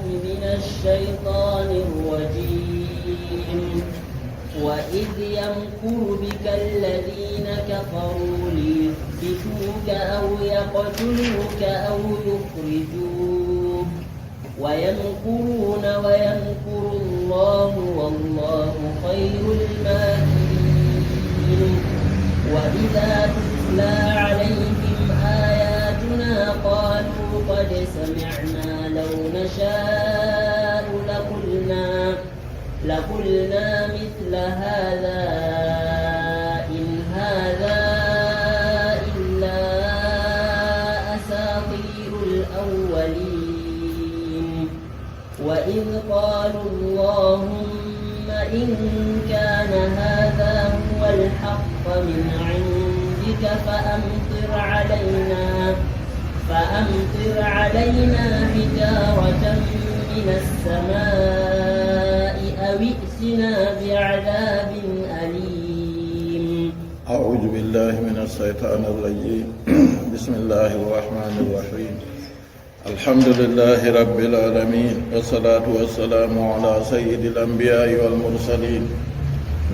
من الشيطان الرجيم وإذ يمكر بك الذين كفروا ليثبتوك أو يقتلوك أو يخرجوك ويمكرون ويمكر الله والله خير الماكرين وإذا تتلى عليهم آياتنا قالوا قد سمعنا لو نشاء لقلنا مثل هذا إن هذا إلا أساطير الأولين وإذ قالوا اللهم إن كان هذا هو الحق من عندك فأمطر علينا حجارة من السماء أو ائتنا بعذاب أليم. أعوذ بالله من الشيطان الرجيم. بسم الله الرحمن الرحيم. الحمد لله رب العالمين والصلاة والسلام على سيد الأنبياء والمرسلين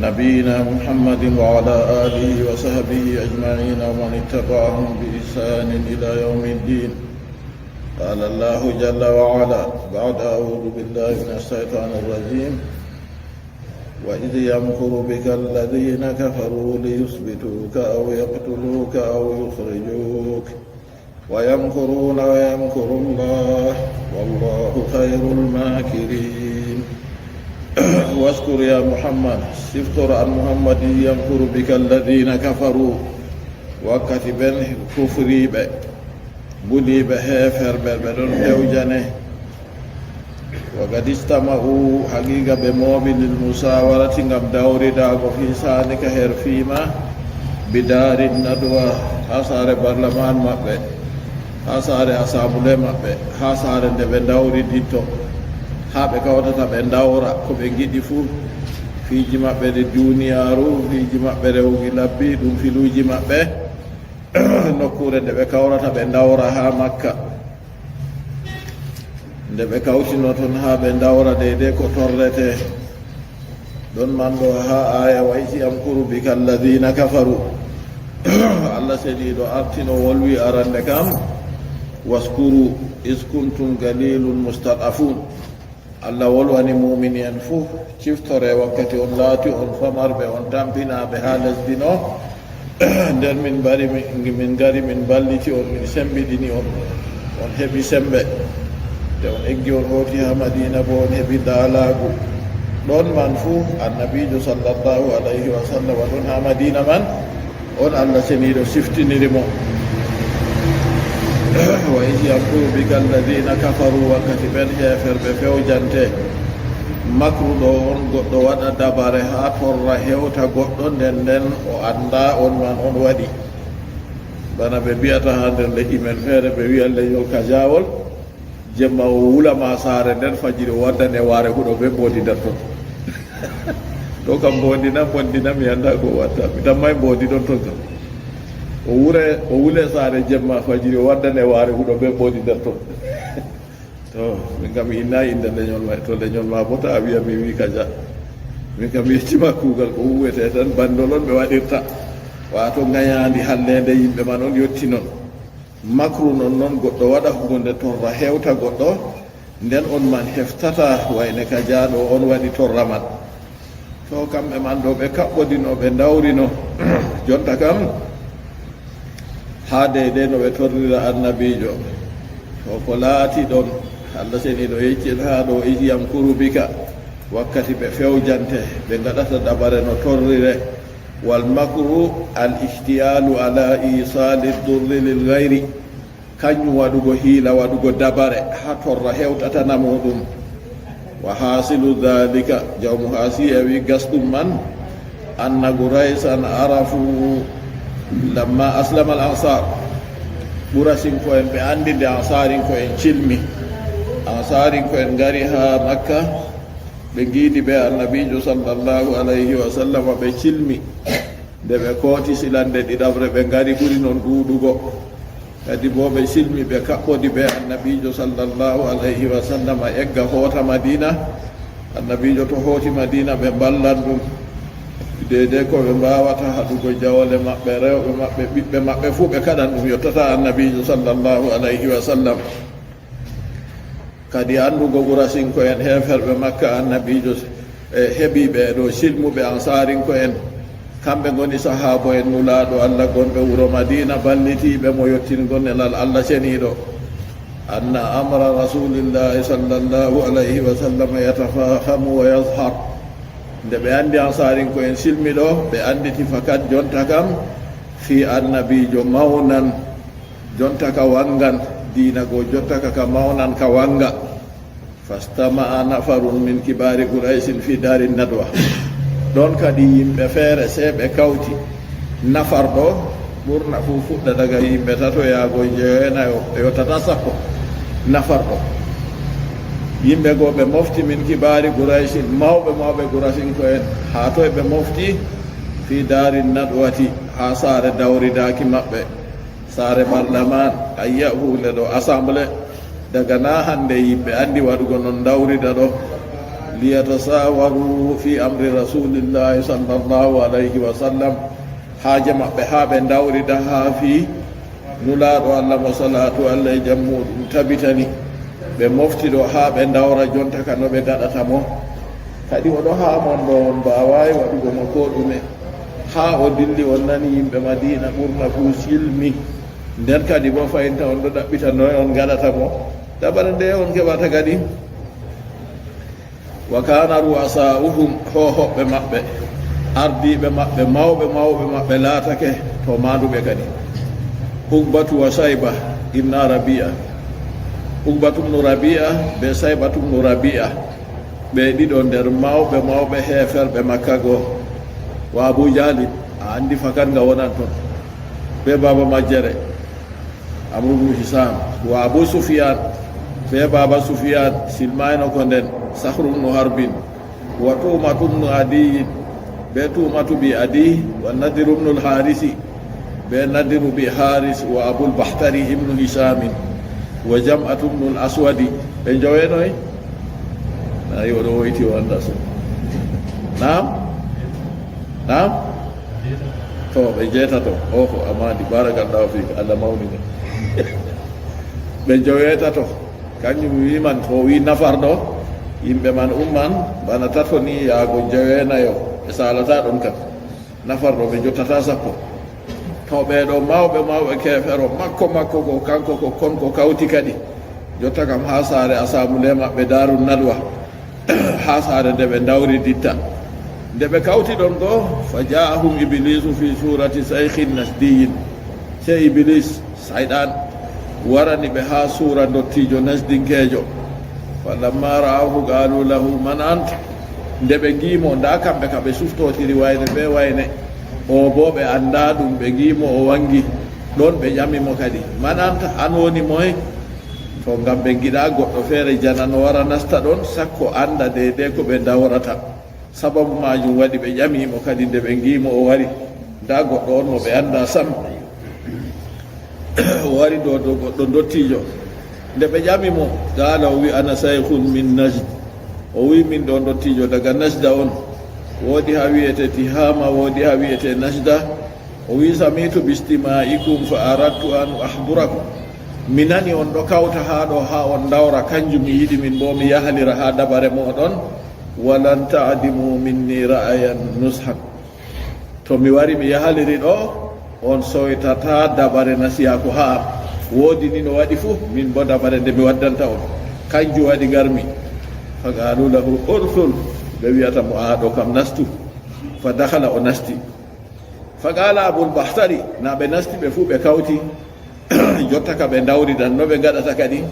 نبينا محمد وعلى آله وصحبه أجمعين ومن اتبعهم بإحسان إلى يوم الدين. قال الله جل وعلا بعد أعوذ بالله من الشيطان الرجيم وإذ يمكر بك الذين كفروا ليثبتوك أو يقتلوك أو يخرجوك ويمكرون ويمكر الله والله خير الماكرين. واذكر يا محمد سفتر عن محمد يمكر بك الذين كفروا وكتبن كفري بني بهفر بدون هوجنه وقد استمعوا حقيقة بموبل المساورة ngam dawri dago fi sanika her fima bidari nadwa hasare barlaman mabbe hasare asabule mabbe hasare de be dawri ditto haɓe kawtata ɓe dawra ko ɓe giɗi fuu fiiji maɓɓe de duniyaru fiiji maɓɓe rewgi labbi ɗum filuji maɓɓe nokkure nde ɓe kawrata ɓe dawra ha makka nde ɓe kawtino toon ha ɓe dawra deyde ko torrete ɗon man ɗo ha aya wayti yamkuru bika alladina kafaru allah seeɗiɗo artino wolwi arande kam waskuru is kuntum galilun mustadafun Allah wolwani mumini en fuu ciftore wakkati on laati on famarɓe on tampinaɓe ha lesdi no nden min gari min balliti on min sembiɗini on heɓi sembe nde on eggi on hoti ha madina bo on heɓi daalagu ɗon man fuu annabijo sallllahu alayhi wa sallam ɗon ha madina man on Allah seniɗo siftinirimo wa iz yamkuru bika alladina kafaru wakkati ɓen heferɓe fewjante makru ɗo on goɗɗo waɗa dabare ha torra hewta goɗɗo nden o anda on man on waɗi bana ɓe mbiyata ha nder leƴƴi men feere ɓe wiya leñol kajawol jemma o wulama saare nden fajiri o waddane waare huɗo ɓe mbodi nder ton ɗo kam bondina mi anda ko watta mi tammay mbodi ɗon ton kam o wule saare jemma fajiri o waddane waare huɗo ɓe mbodi nder ton to min kam mi inna inde leñol ma to leñol ma bo ta a wiya mi wi kaja min kam mi yettima kuugal ko huwete tan bandolon ɓe waɗirta wato gayandi hallede yimɓe man on yetti noon makru noon goɗɗo waɗa hunde torra hewta goɗɗo nden on man heftata wayne kajaɗo on waɗi torra man to kamɓe man ɗo ɓe kaɓɓodino ɓe dawrino jonta kam ha deyde no ɓe torrira annabijo to ko laati ɗon Allah seniɗo yeccin ha ɗo iz yamkuru bika wakkati ɓe fewjante ɓe gaɗata dabare no torrire wal makru al ihtiyalu ala isali durri lil gayri kañum waɗugo hiila waɗugo dabare ha torra hewtatana muɗum wa hasilu dhalika jawmu hasi wi gasɗum man anna guraysan arafu lamma aslama al ansar ɓurasinko en ɓe andinde ansarinko en cilmi ansarinko en gari ha makka ɓe giidi ɓe annabijo sallllahu alayhi wa sallam ɓe cilmi nde ɓe kooti silande ɗiɗaɓre ɓe gari ɓuri noon ɗuuɗugo kadi bo ɓe silmi ɓe kaɓɓodi ɓe annabijo sallllahu alayhi wa sallam egga hoota madina. Annabijo to hooti madina ɓe ballan ɗum dede ko ɓe mbawata haɗugo jawole maɓɓe, rewɓe maɓɓe, ɓiɓɓe maɓɓe fuu ɓe kaɗan ɗum yottata annabijo sallllahu alayhi wa sallam. kadi andugo ɓurasinko en heferɓe makka annabijo heɓi ɓe ɗo silmuɓe ansarinko en, kamɓe goni sahabo en nulaɗo allah gonɓe wuro madina, ballitiɓe mo yottingol nelal allah ceniɗo. anna amra rasulillahi sallllahu alayhi wa sallam yatafahamu wa yadhar. nde ɓe andi ansarinko en silmi ɗo, ɓe anditi fakat jonta kam fi annabijo mawnan, jonta ka wangan dina go, jonta ka mawnan ka wanga. fastama'a nafarun min kibari quraisin fi dari nadwa. ɗon kadi yimɓe feere se ɓe kawti. nafar ɗo ɓurna fu fuɗɗa daga yimɓe tato yaago jeewenayo yottata sappo. nafar ɗo yimɓe goo ɓe mofti min kibari quraisin, mawɓe quraisin ko en, haa toye ɓe mofti fi dari nadwati, ha saare dawridaki maɓɓe, saare parlement ayya huule ɗo assemblé. daga na hande yimɓe andi waɗugo non dawrida ɗo. liyatasawaru fi amri rasulillahi sallllahu alayhi wa sallam, haaje maɓɓe ha ɓe dawrida ha fi nulaɗo allah mo salatu allah e jammuɗum tabitani. ɓe mofti ɗo ha ɓe dawra jonta ka no ɓe gaɗata mo. kadi oɗo ha mon ɗo on mbawawi waɗugo mo ko ɗume. ha o dilli on nani yimɓe madina ɓurna fu silmi. nden kadi bo fayinta on ɗo ɗaɓɓita noy on gaɗata mo. dabare nde on keɓata kadi. wa kana ru'asa'uhum, hohoɓɓe maɓɓe, ardiɓe maɓɓe, mawɓe maɓɓe laatake to manduɓe kadi. Uqbatu wa Shayba ibna Rabi'a. Uqbatu ibnu Rabi'a be Shaybatu ibnu Rabi'a, ɓe ɗiɗo nder mawɓe heferɓe makka goo. wa Abu Jahli, a andi fakat nga wonan toon, be baba majjere Amru ibnu Hisam. wa Abu Sufyan, be baba Sufyan silmayno ko nden Sahru ibnu Harbin. wa Tumatu ibnu Adiyin, be Tumatu bi Adi. wa Nadiru ibnu Harisi, be Nadiru bi Haris. wa Abul Bahtari ibnu Hisamin. wa Jam'atu ibnu Aswadi. ɓe jowenoy ayi oɗo woyti o anda so. nam to ɓe jeetato. oho amadi barakallahu fik, allah mawnine. ɓe jowetato, kañum wiman to wi nafar ɗo yimɓe man umman bana tato ni yaago jewenayo, ɓe salata ɗon kam. nafar ɗo ɓe jottata sappo. to ɓeɗo mawɓe kefero makko ko kanko ko konko kawti kadi jotta kam ha saare asamule maɓɓe daru nadwa. ha saare nde ɓe dawri ditta. nde ɓe kawti ɗon goo, fa ja'ahum iblisu fi surati saykhin nasdiyin. se iblis sayɗan warani ɓe ha sura dottijo nasdinkejo. falamma ra'ahu qalu lahu man anta. nde ɓe giimo, nda kamɓe ka ɓe suftotiri wayne be wayne, o bo ɓe anda ɗum. ɓe giimo o wangi ɗon, ɓe ƴamimo kadi, man anta, an woni moye? to ngam ɓe giɗa goɗɗo feere janano wara nasta ɗon sakko anda dede ko ɓe dawrata. sababu majum waɗi ɓe ƴamimo kadi nde ɓe giimo o wari. nda goɗɗo on mo ɓe anda sam o wari ɗo goɗɗo dottijo. nde ɓe ƴamimo, qala o wi ana saykhun min najd. o wi min ɗo dottijo daga nasda on. woodi ha wiyete Tihama, woodi ha wiyete Nasda. o wi samitu bistima'ikum fa aradtu an ahdurakum. mi nani on ɗo kawta ha ɗo ha on dawra, kanjum mi yiɗi min bo mi yahalira ha dabare moɗon. walan ta'dimu minni ra'ayan nushan. to mi wari mi yahaliri ɗo, on soytata dabare nasiya ko ha woodi ni no waɗi fuu, min bo dabare nde mi waddanta on kanjum waɗi garmi. fa qalu lahu ursul, ɓe wiyata mo a ɗo kam nastu. fa dakhala, o nasti. fa qala Abul Bahtari, na ɓe nasti ɓe fuu ɓe kawti jotta ka ɓe dawridan no ɓe gaɗata kadi.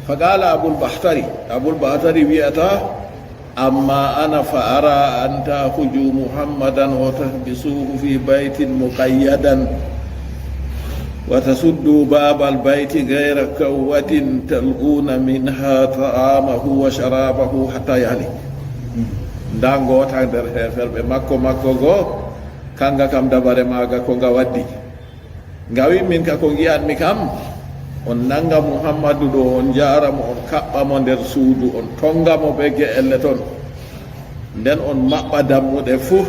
fa qala Abul Bahtari wiyata amma ana fa ara an ta'khuju Muhammadan wa tahbisuhu fi baytin muqayyadan wa tasuddu babal bayti ghayra kawwatin talquna minha ta'amahu wa sharabahu hatta yahlik. nda ngota nder heferɓe makko go, kanga kam dabare maga ko nga waddi. ngawi min ka ko gi'anmi kam on nanga Muhammadu ɗo on jaramo on kaɓɓamo nder suudu on tongamo be ge'elle ton nden on maɓɓa dammuɗe fuu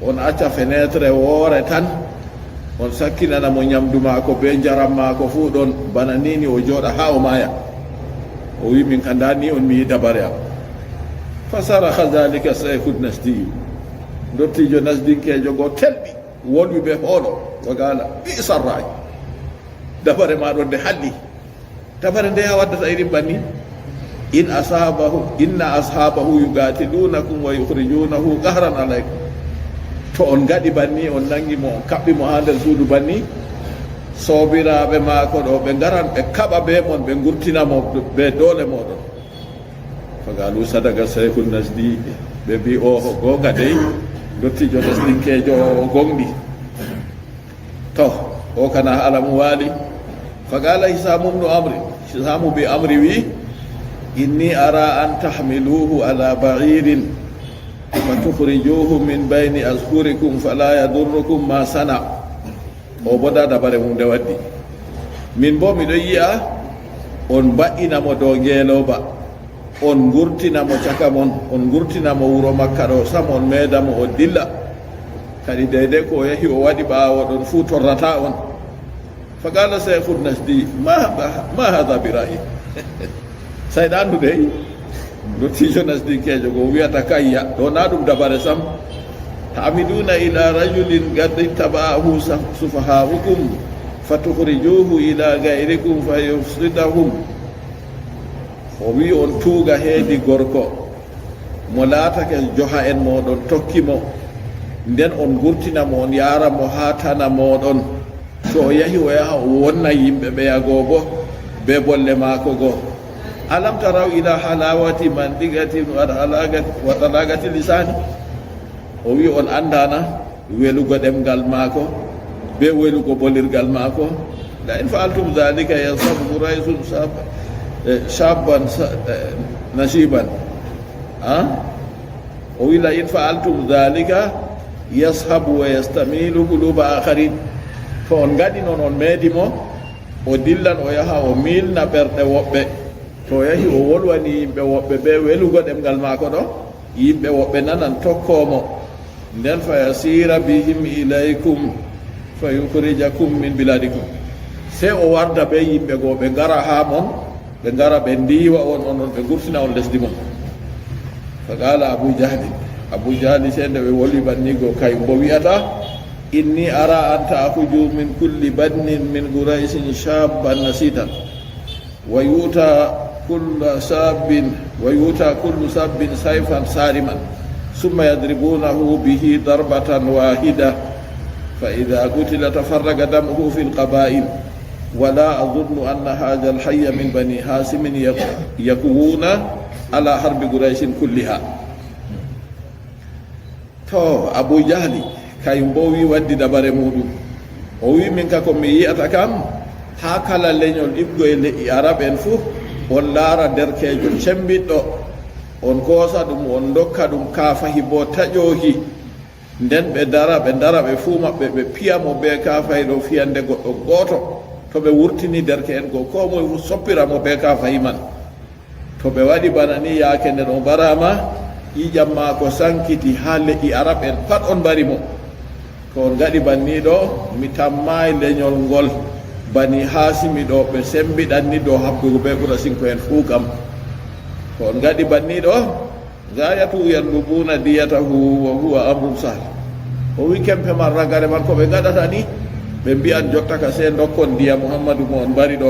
on acca fenêtre woore tan on sakkinanamo ñamdu maako be njaram maako fuu ɗon bana nini o jooɗa ha o maya o wi min ka ndani on mi yi dabare am fasaraha dhalika saykhud nasdiyu dottijo nasdinkejo go telɓi wolwi ɓe hoolo o gala bisa ray dabare maɗon nde halli dabare nde ha waddata irin banni inna ashabahu yugatilunakum wa yukhrijunahu qahran alaykum to on gaɗi banni on nangimo on kaɓɓimo ha nder suudu banni sobiraɓe maako ɗo ɓe garan ɓe kaɓa be mon ɓe gurtinamo be doole moɗon fagalu sadaga saykhul nasdi ɓe mbi o gonga dey dottijo nasdinkejo o gonɗi to o kana haala mu waali fagala hisamum no amri hisamu bi amri wi inni ara an tahmiluhu ala ba'irin fatukhrijuhu min bayni azhurikum fala yadurrukum ma sana o boda dabare mum nde waddi min bo miɗo yi'a on ba'inamo dow ngeeloba on gurtinamo caka mon on gurtinamo wuro makka ɗo sam on meedamo o dilla kadi deyde ko yahi o waɗi ɓaawo ɗon fuu torrata on faqala saykhul nasdi ma hada bi ra'i sayɗa andu dey dottijo nasdinkejo go wiyata kayya ɗo na ɗum dabare sam tamiduna ila rajulin qad ittaba'ahu sufaha'ukum fatukhrijuhu ila ghayrikum fayufsidahum o wi on tuuga heedi gorko mo laatake joha en moɗon tokkimo nden on gurtinamo on yaramo ha tana moɗon so o yahi o yaha o wonna yimɓe ɓeyago bo be bolle maako goo alam taraw ila halawati mandigatin wa talagati lisani o wi on andana welugo ɗemgal maako be welugo bolirgal maako la in fa'altum dhalika yasabu raisun shabban nasiban o wi la in fa'altum dhalika yashabu wa yastamilu quluba akharin to on gaɗi noon on meedimo o dillan o yaha o milna ɓerɗe woɓɓe to yahi o wolwani yimɓe woɓɓe ɓe welugo ɗemgal maako ɗo yimɓe woɓɓe nanan tokkomo nden fa yasira bihim ilaykum fa yukhrijakum min biladikum se o warda be yimɓe goo ɓe ngara ha mon ɓe ngara ɓe ndiwa on onon ɓe gurtina on lesdi mon fa qala abou jahli sende ɓe wolwi bannigo kay mbo wiyata inni ara an ta'khuju min kulli badnin min guraisin shabban nasitan wa yuta kullu sabbin sayfan sariman summa yadribunahu bihi darbatan wahida fa idha qutila tafarraga damuhu fil qaba'il wala adhunnu anna hadha al hayya min bani hasim yakuuna ala harbi quraishin kulliha to abou jahli kayum bo wi waddi dabare muɗum o wi min ka ko mi yiyata kam ha kala leñol ɗiggo e leƴƴi arab en fuu on laara derkejo cembiɗɗo on koosa ɗum on dokka ɗum kaafahi bo taƴohi nden ɓe dara ɓe fuu maɓɓe ɓe piyamo be kaafahi ɗo fiyande goɗɗo gooto to ɓe wurtini derke en go ko moye fu soppiramo be kaafahi man to ɓe waɗi bana ni yaake nden o mbarama ƴiƴam ma ko sankiti ha leƴƴi arab en pat on mbarimo to on gaɗi banni ɗo mi tammayi leñol ngol bani hasimi ɗo ɓe sembiɗanni ɗo habdugo ɓe ɓura sinko en fuu kam to on gaɗi banni ɗo gayatu yandubuna diyatahu wa huwa amrun sahl o wi kempe man ragare man ko ɓe gaɗata ni ɓe mbiyan jotta ka se dokkon ndiya mouhammadou mo on mbari ɗo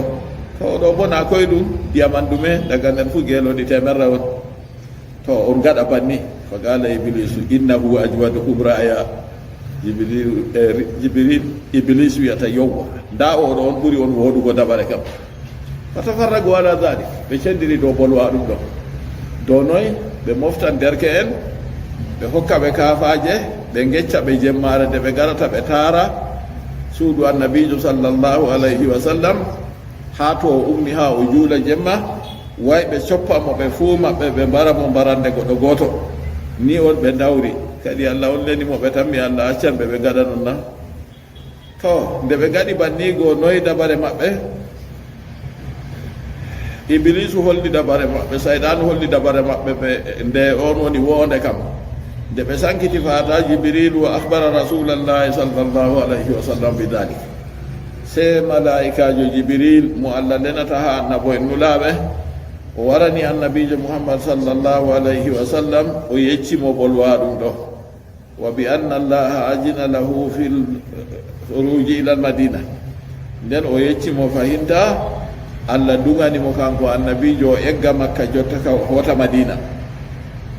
to ɗo bo na koyɗum ndiyaman ɗume daga nden fu geeloɗi temerre on to on gaɗa banni fa qala iblisu innahu ajwadukum ra'ya jibril iblis wiyata yowwa nda oɗo on ɓuuri on woɗugo dabare kam fatafarragu ala dhalik ɓe cendiri dow bolwa ɗum ɗon dow noy ɓe moftan derke en ɓe hokka ɓe kaafaje ɓe gecca ɓe jemmare nde ɓe garata ɓe taara suudu annabijo sallllahu alayhi wa sallam ha to o ummi ha o juula jemma way ɓe coppamo ɓe fuu maɓɓe ɓe mbaramo mbarande goɗɗo gooto ni on ɓe dawri kadi allah on lenimo ɓe tan mi allah accan ɓe gaɗa non na to nde ɓe gaɗi bannigo noyi dabare maɓɓe iblisu holli dabare maɓɓe sayɗanu holli dabare maɓɓe ɓe nde on woni wonde kam nde ɓe sankiti fata jibril wa akhbara rasulallahi sallllahu alayhi wa sallam bi dalik se malaikajo jibril mo allah lenata ha annabo en nulaɓe o warani annabijo muhammad sallllahu alayhi wa sallam o yeccimo ɓolwa ɗum ɗo wa bi anna allaha ajina lahu fil khuruji ila almadina nden o yeccimo fahinta allah duganimo kanko annabijo o egga makka jotta ka wota madina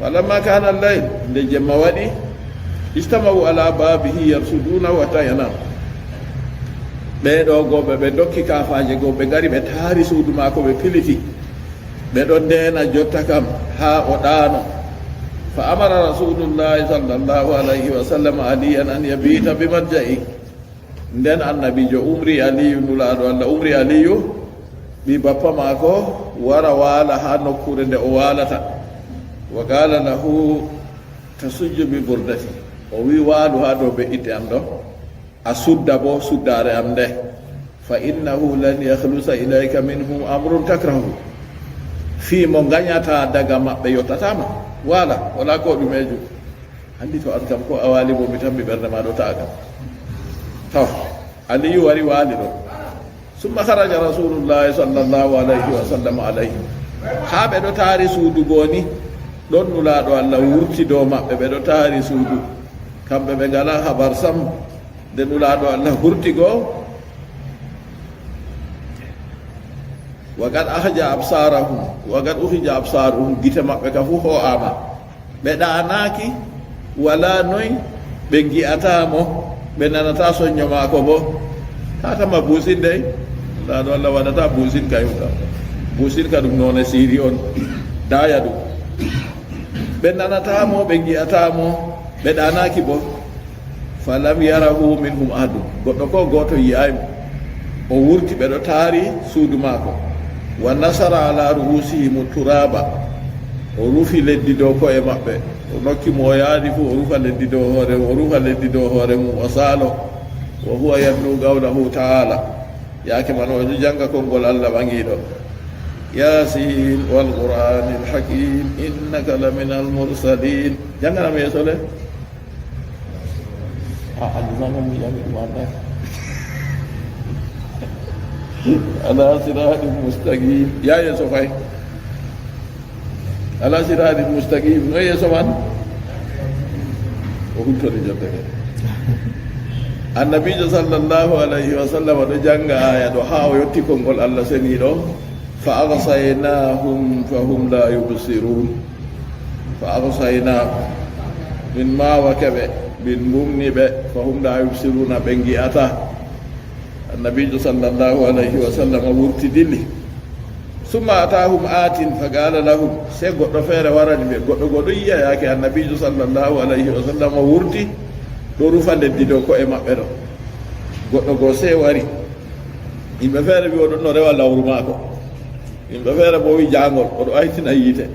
falamma kana allayl nde jemma waɗi istamau ala babihi yarsudunahu hatta yanam ɓeɗo goɓe ɓe dokki kafaje go ɓe gari ɓe taari suudu mako ɓe piliti ɓeɗo ndena jotta kam ha o ɗaano fa amara rasulullahi sallllahu alayhi wa sallam aliyan an yabita bimadja'i nden annabijo umri aliyu nulaɗo allah umri aliyu ɓi bappa maako wara waala ha nokkure nde o waalata wa qala lahu tasujju bi burdati o wi waalu ha dow be'itte am ɗo a sudda bo suddare am nde fa innahu lan yahlusa ilayka minhum amrun takrahu fii mo gañata daga maɓɓe yottatama waala wala ko ɗumeju andi to an kam ko a waali bo mi tan mi ɓerde ma ɗo ta'a kam taw aliyu wari waali ɗo summa haraja rasulullahi sallllahu alayhi wa sallam alayhi ha ɓe ɗo taari suudu goni ɗon nulaɗo allah wurti dow maɓɓe ɓe ɗo taari suudu kamɓe ɓe ngala habar sam nde nulaɗo allah hurti goo wagad ahja absarahum wagad uhija absaruhum gite maɓɓe ka fu ho'ama ɓe ɗanaki wala noy ɓe gi'atamo ɓe nanata soño mako bo tatama busin dey laɗo allah waɗata busin kayum kam busin ka ɗum none siri on daya ɗum ɓe nanatamo ɓe gi'atamo ɓe ɗanaki bo falam yarahu minhum ahadum goɗɗo ko goto yiyaymo o wurti ɓeɗo taari suudu mako wa nasara ala ruhusihim turaba o rufi leddi dow koye maɓɓe o nokki mo o yaadi fu o rufa leddi dow hoore o rufa leddi dow hoore mum o saalo wa huwa yatlu qawlahu taala yaake man ojo janga konngol allah ɓangiɗo yasin walqur'ani alhakim innaka la min almursalin janganam yeeso le aljanami yami ɗumanda ala siratin mustaqim ya yeeso fay ala siratin mustaqim no yeeso man o huntode jodde ke annabijo sallllahu alayhi wa sallam ɗo janga aya ɗo ha o yetti konngol allah seniɗo fa agsaynahum fa hum la yubsirun fa agsaynahum min mawa keɓe min mbumni ɓe fa hum la yubsiruna ɓe gi'ata annabijo sallllahu alayhi wa sallam wurti dilli summa atahum atin fa qala lahum se goɗɗo feere warani ɓe goɗɗo yiya yaake annabijo sallllahu alayhi wa sallam wurti ɗo rufa leddi dow ko'e maɓɓe ɗo goɗɗo goo se wari yimɓe feere wi oɗon no rewa lawru maako yimɓe feere bo wi jangol oɗo aytina yiite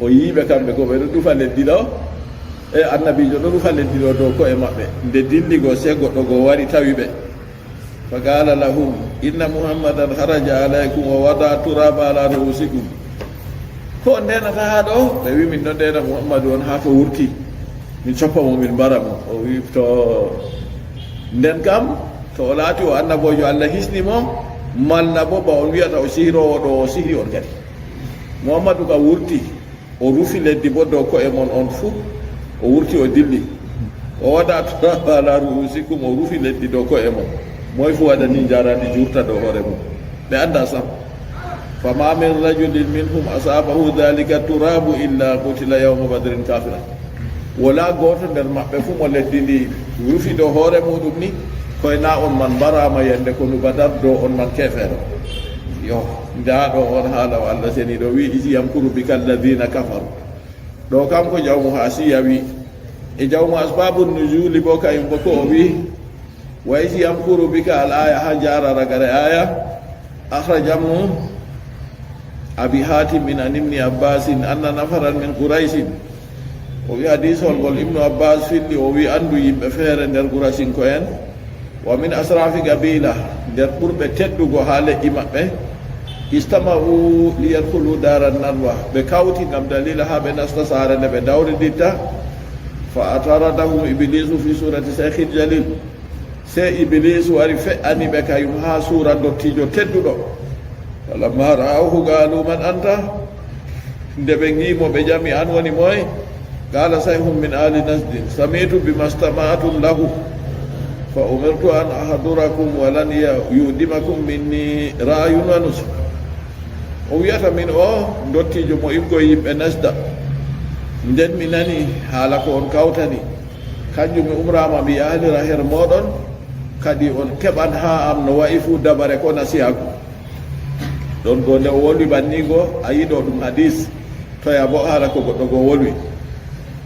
o yiiɓe kamɓe ko ɓeɗo rufa leddi ɗo e annabijo ɗo rufa leddi ɗo dow ko'e maɓɓe nde dilligo se goɗɗo goo wari tawi ɓe fa qala lahum inna muhammadan haraja alaykum wa wada turaba ala ruusikum ko ndenata ha ɗo ɓe wi min ɗo ndena muhammadu on ha to wurti min coppa mo min mbara mo o wi to nden kam to o laati o annabojo allah hisnimo malla bo ba on wiyata o sihirowo ɗo o sihri on kadi muhammadu ka wurti o rufi leddi bo dow ko'e mon on fuu o wurti o dilli o waɗa turaba ala ruusikum o rufi leddi dow ko'e mon moy fu waɗani jarani jurta dow hoore mum ɓe anda sam fama min rajulin minhum asabahu dhalika turabu illa qutila yawma badrin kafira wala goto nder maɓɓe fu mo leddi ndi rufi dow hoore muɗum ni koye na on man mbarama yande ko nu badar dow on man kefeero yo nda ɗo on haala o allah seni ɗo wi isi yamkuru bika alladina kafaru ɗo kam ko jawmu ha siya wi e jawmu asbabu nujuli bo kayum bo ko o wi wa isi yamkuru bika al aya ha jararagare aya akhrajamu abi hatim min an ibni abbasin anna nafaran min quraisin o wi hadisol ngol ibnu abbas filli o wi andu yimɓe feere nder gurasinko en wa min asrafi gabila nder ɓurɓe teddugo ha leƴƴi maɓɓe istama'u liyadkhulu daran nadwa ɓe kawti gam dalila ha ɓe nasta sare nde ɓe dawriditta fa ataradahum iblisu fi surati shaykhil jalil se iblisu wari fe'ani ɓe kayum ha sura dottijo tedduɗo falamma ra'awhu qalu man anta nde ɓe gimo ɓe ƴami an woni moye qala sayhum min ali nasdin samitu bima stama'tum lahu fa umirtu an ahdurakum walan yudimakum minni ra'yun wa nusuk o wiyata min o dottijo mo ibgoye yimɓe nasda nden mi nani haala ko on kawtani kanjum mi umrama mi yaalira her moɗon kadi on keɓan ha am no wayi fu dabare ko nasiyaku ɗon go nde o wolwi bannigo a yiɗo ɗum hadis toya bo haala ko goɗɗo go wolwi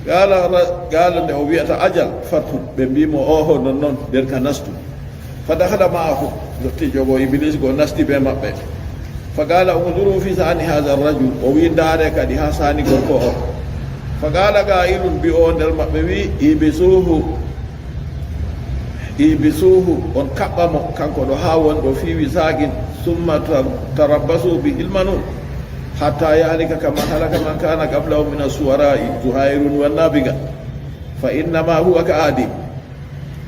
gala nde o wiyata ajal fatu ɓe mbimo oho non noon nden ka nastu fa dakhala ma'ahu dottijo go iblis go nasti ɓe maɓɓe fa gala unduru fi sani hadha rajul o wi ndaare kadi ha sani gorko o fa gala ga'ilun bi o nder maɓɓe wi ibisuhu on kaɓɓamo kanko ɗo ha wonɗo fiwi sagin summa tarabbasu bi hilmanun hatta yahlika kama halaka man kana qablahu min as-suwara'i zuhairun wa nabiga fa innama huwa ka adi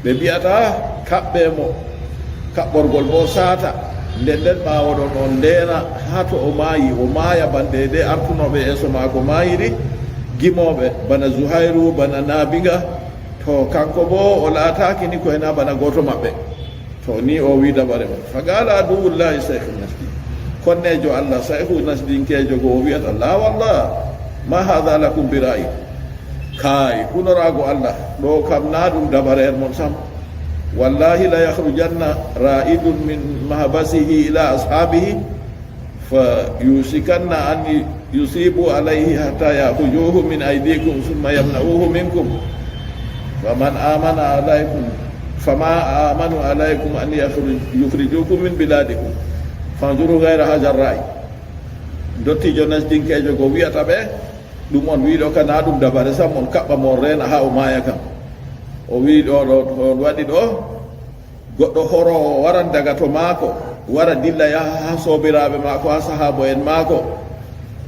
ɓe mbiyata kaɓɓemo kaɓɓorgol bo sata nden nden ɓawo ɗon on ndena ha to o maaya bande de artunoɓe yeeso maako maayiri gimoɓe bana zuhairu bana nabiga to kanko bo o laataki ni koyena bana goto maɓɓe to ni o wi dabare mon fa gala aduwullahi sayhu nasdi konnejo allah sayhu nasdinkejo go o wiyata la wallah ma hada lakum bi ra'i kay hunorago allah ɗo kam na ɗum dabare en mon sam wallahi la yahrujanna ra'idun min mahbasihi ila ashabihi fa yusikanna an yusibu alayhi hatta yahujuhu min aydikum thumma yamna'uhu minkum faman amana alaykum fama amanu alaykum an yukhrijukum min biladikum fanjuru ghayra hadha ar-ra'i dottijo nasdinkejo go wiyata ɓe ɗum on wiɗo kana ɗum dabare sam on kaɓɓa mon rena ha o maya kam o wi ɗo on waɗi ɗo goɗɗo horowo waran daga to maako wara dilla yaha ha sobiraɓe maako ha sahabo en maako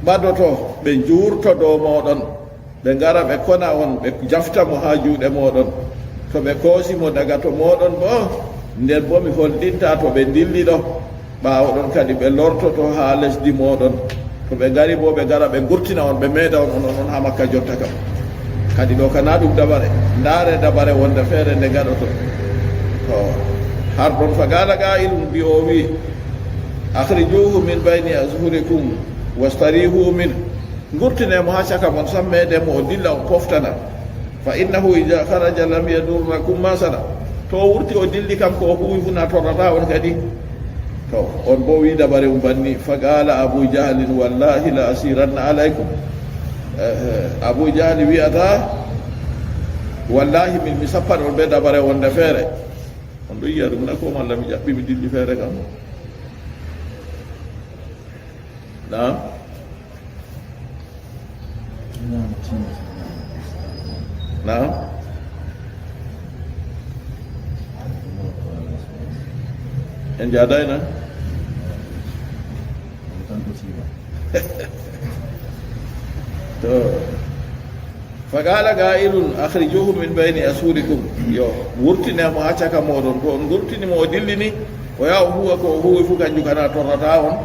ɓadoto ɓe jurto dow moɗon ɓe ngara ɓe kona on ɓe jaftamo ha juuɗe moɗon to ɓe koosimo daga to moɗon bo nden bo mi hollɗinta to ɓe dilli ɗo ɓawo ɗon kadi ɓe lortoto ha lesdi moɗon to ɓe ngari bo ɓe ngara ɓe gurtina on ɓe meeda on onon ha makka jotta kam kadi ɗo kana ɗum dabare ndaare dabare wonde feere nde gaɗoto to har ɗon fa gala ga'ilum mbi o wi akhrijuhu min bayni azhurikum wastarihu min gurtinemo ha caka mon sammedemo o dilla on poftana fa innahu ida haraja lam yadurrakum ma sana to o wurti o dilli kam ko o huwi funa torrata on kadi to on bo wi dabare um banni fa gala abu jahlin wallahi la asiranna alaykum abu jahli wiyata wallahi min mi sappan on ɓe dabare wonde feere on ɗo yiya ɗum nako malla mi ƴaɓɓi mi dilli feere kam nam nam en jadayna to fagala ga'ilun akhrijuhu min bayni asurikum yo wurtinemo ha caka moɗon to on gurtinimo o dillini o yaha o huwa ko o huwi fu kanjum kana torrata on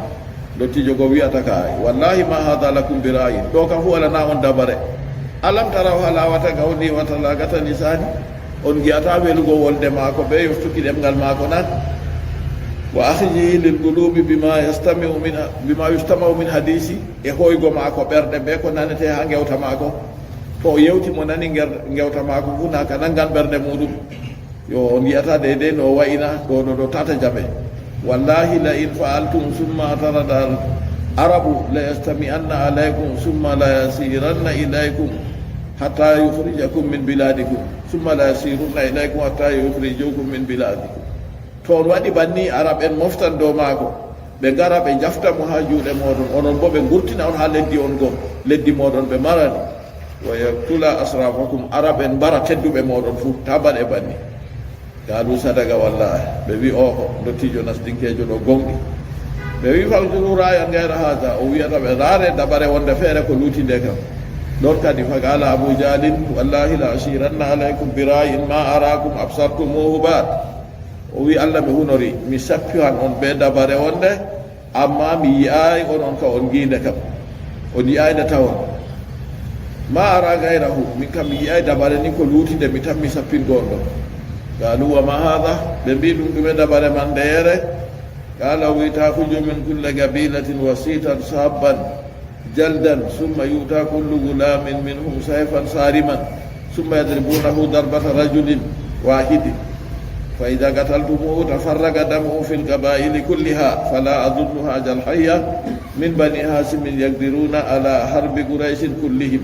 dottijo go wiyata ka wallahi ma hada lakum bi ra'yin ɗo kam fu walana on dabare alam taraw ha lawata gawni wata lagata lisani on giyata welugo wolde maako ɓe yoftuki ɗemgal maako nan wa akhrijihi lil qulubi bima yastami'u min hadisi e hoygo maako ɓerɗe ɓe ko nanete ha gewta maako to o yewti mo nani gewta maako fu naka nangan ɓerde muɗum yo on yiyata deydey no wayina ɗo tata jaɓe wallahi la in fa'altum summa tarada arabu la yastami'anna alaykum summa la yasiranna ilaykum hatta yukhrijakum min biladikum summa la yasiruna ilaykum hatta yukhrijukum min biladikum to on waɗi banni arab en moftan dow maako ɓe ngara ɓe jaftamo ha juuɗe moɗon onon bo ɓe gurtina on ha leddi on go leddi moɗon ɓe marani wa yaktula asrafakum arab en mbara tedduɓe moɗon fu ta baɗe banni قالوا صدق والله ببي دتيجو نسدينكيجو دو غونغي ببي فالجلو رايا غير هذا او ويتا بدار دبره وند فere ko lutinde kam don kadi faqala abu jalin wallahi la ashiranna alaykum bira'in ma arakum absartumuhu ba'd o wi Allah mi hunori mi sappi han on be dabare wonde amma mi yi'ay onon ka on ginde kam on yi'ayda tawon ma ara gayrahu min kam mi yi'ay dabare ni ko lutinde mi tammi sappin gondo قالوا وما هذا بمبيل دبر من ديره قال ويتاخذ من كل قبيلة وسيطا صابا جلدا ثم يؤتى كل غلام منهم سيفا صارما ثم يضربونه ضربة رجل واحد فإذا قتلتموه تفرق دمه في القبائل كلها فلا أظنها جلحية من بني هاشم يقدرون على حرب قريش كلهم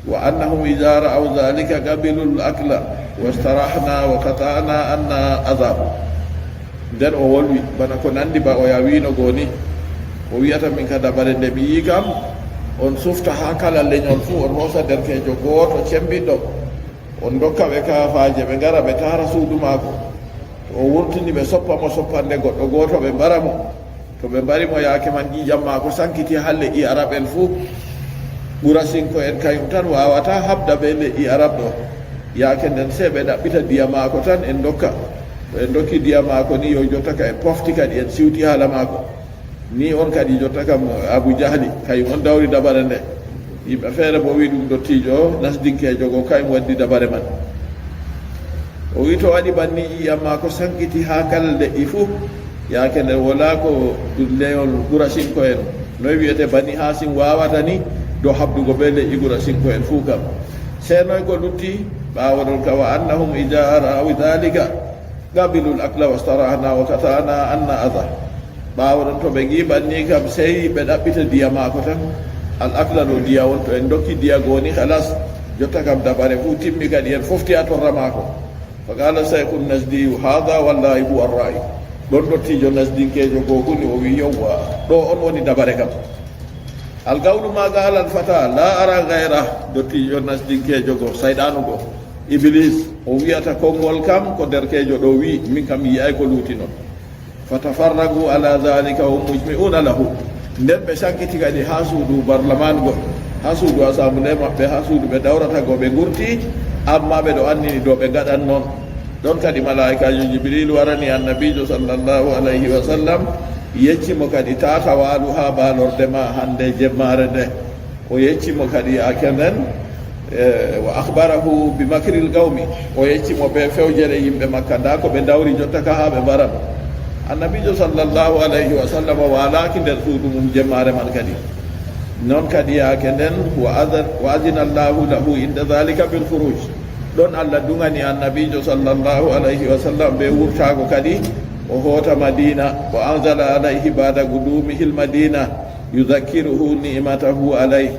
وأنهم إذا رأوا ذلك قبلوا الأكل واستراحنا وقطعنا أن أذاب den o wolwi bana ko nandi ba o ya wino goni o wiyata min kada bare nde mi yi kam on sufta ha kala leñol fu on hosa derkejo goto cembiɗɗo on dokka ɓe kafaje ɓe gara ɓe tara suudu mako to o wurtini ɓe soppamo soppande goɗɗo goto ɓe mbaramo to ɓe mbarimo yaake man ƴiƴam mako sankiti halle i arab en fu ɓura sinko en kañum tan wawata habda ɓe le i arab ɗo yaake nden se ɓe ɗaɓɓita diya mako tan en dokka en dokki diya mako ni yo jotta ka en pofti kadi en siwti haala mako ni on kadi jotta kam abou jahli kañum on dawri dabare nde yimɓe feere bo wi ɗum dottijo nasdinkejo go kañum waddi dabare man o wi to waɗi banni ƴiyam mako sankiti ha kalde i fuu yaake nden wala ko leyol ɓura sinko en noy wiyete bani hasim wawata ni do habdugo ɓe le igura sinko en fuu kam seenoy ko lutti ɓawa ɗon ka wa annahum ida ra'aw dhalika qabilu l-akla wastarahna wa kata'na anna adha ɓawa ɗon to ɓe giɓanni kam sey ɓe ɗaɓɓita diya mako tan al akla ɗo diya won to en dokki diya goni halas jotta kam dabare fu timmi kadi en fofti a torra mako fa qala saykhun nasdiyu hadha wallahi huwa ar-ra'i ɗon dottijo nasdinkejo go huni o wi yowwa ɗo on woni dabare kam algawlu maga alal fata la ara gayra dottijo nasdinkejo go sayɗanu go iblis o wiyata konngol kam ko derkejo ɗo wi min kam yiyay ko luuti noon fatafarragu ala dhalika hum mujmi'una lahu nden ɓe sankiti kadi ha suudu barlaman go ha suudu assemblé maɓɓe ha suudu ɓe dawrata go ɓe gurti amma ɓe ɗo annini do ɓe gaɗan noon ɗon kadi malaikajo jibril warani annabijo sallllahu alayhi wa sallam yeccimo kadi tata waalu ha balorde ma hande jemmare nde o yeccimo kadi yake nden wa akhbarahu bi makril qawmi o yeccimo ɓe fewjere yimɓe makka nda ko ɓe dawri jotta ka ha ɓe mbaran annabijo sallllahu alayhi wa sallam walaki nder suudu mum jemmare man kadi noon kadi yake nden wa adina llahu lahu inda dhalika bil khuruj ɗon allah dugani annabijo sallllahu alayhi wa sallam ɓe wurtago kadi o hoota madina wa anzala alayhi bada gudumihi l madina yudhakkiruhu nimatahu alayh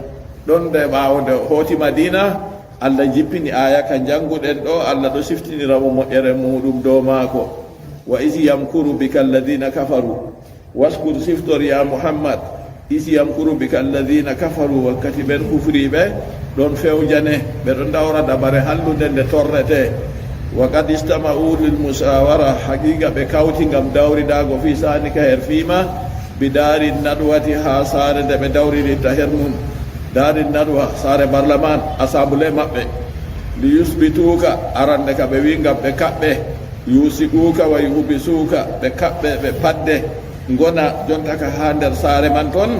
ɗon nde ɓawde hooti madina allah jippini aya ka jannguɗen ɗo allah ɗo siftiniramo moƴƴere muɗum dow maako wa isi yamkuru bika alladina kafaru waskur siftor ya muhammad isi yamkuru bika alladina kafaru wakkati ɓen kufriɓe ɗon fewjane ɓe ɗon dawra dabare hallude nde torrete wa kad istama'u lil musawara haqiqa ɓe kawti ngam dawridago fi sanika her fima bi dari nadwati ha saare nde ɓe dawriditta her mum dari nadwa saare barlaman assemblé maɓɓe li yusbituka arande ka ɓe wi ngam ɓe kaɓɓe yusikuka wa yuhbisuka ɓe kaɓɓe ɓe padde gona jontaka ha nder saare man toon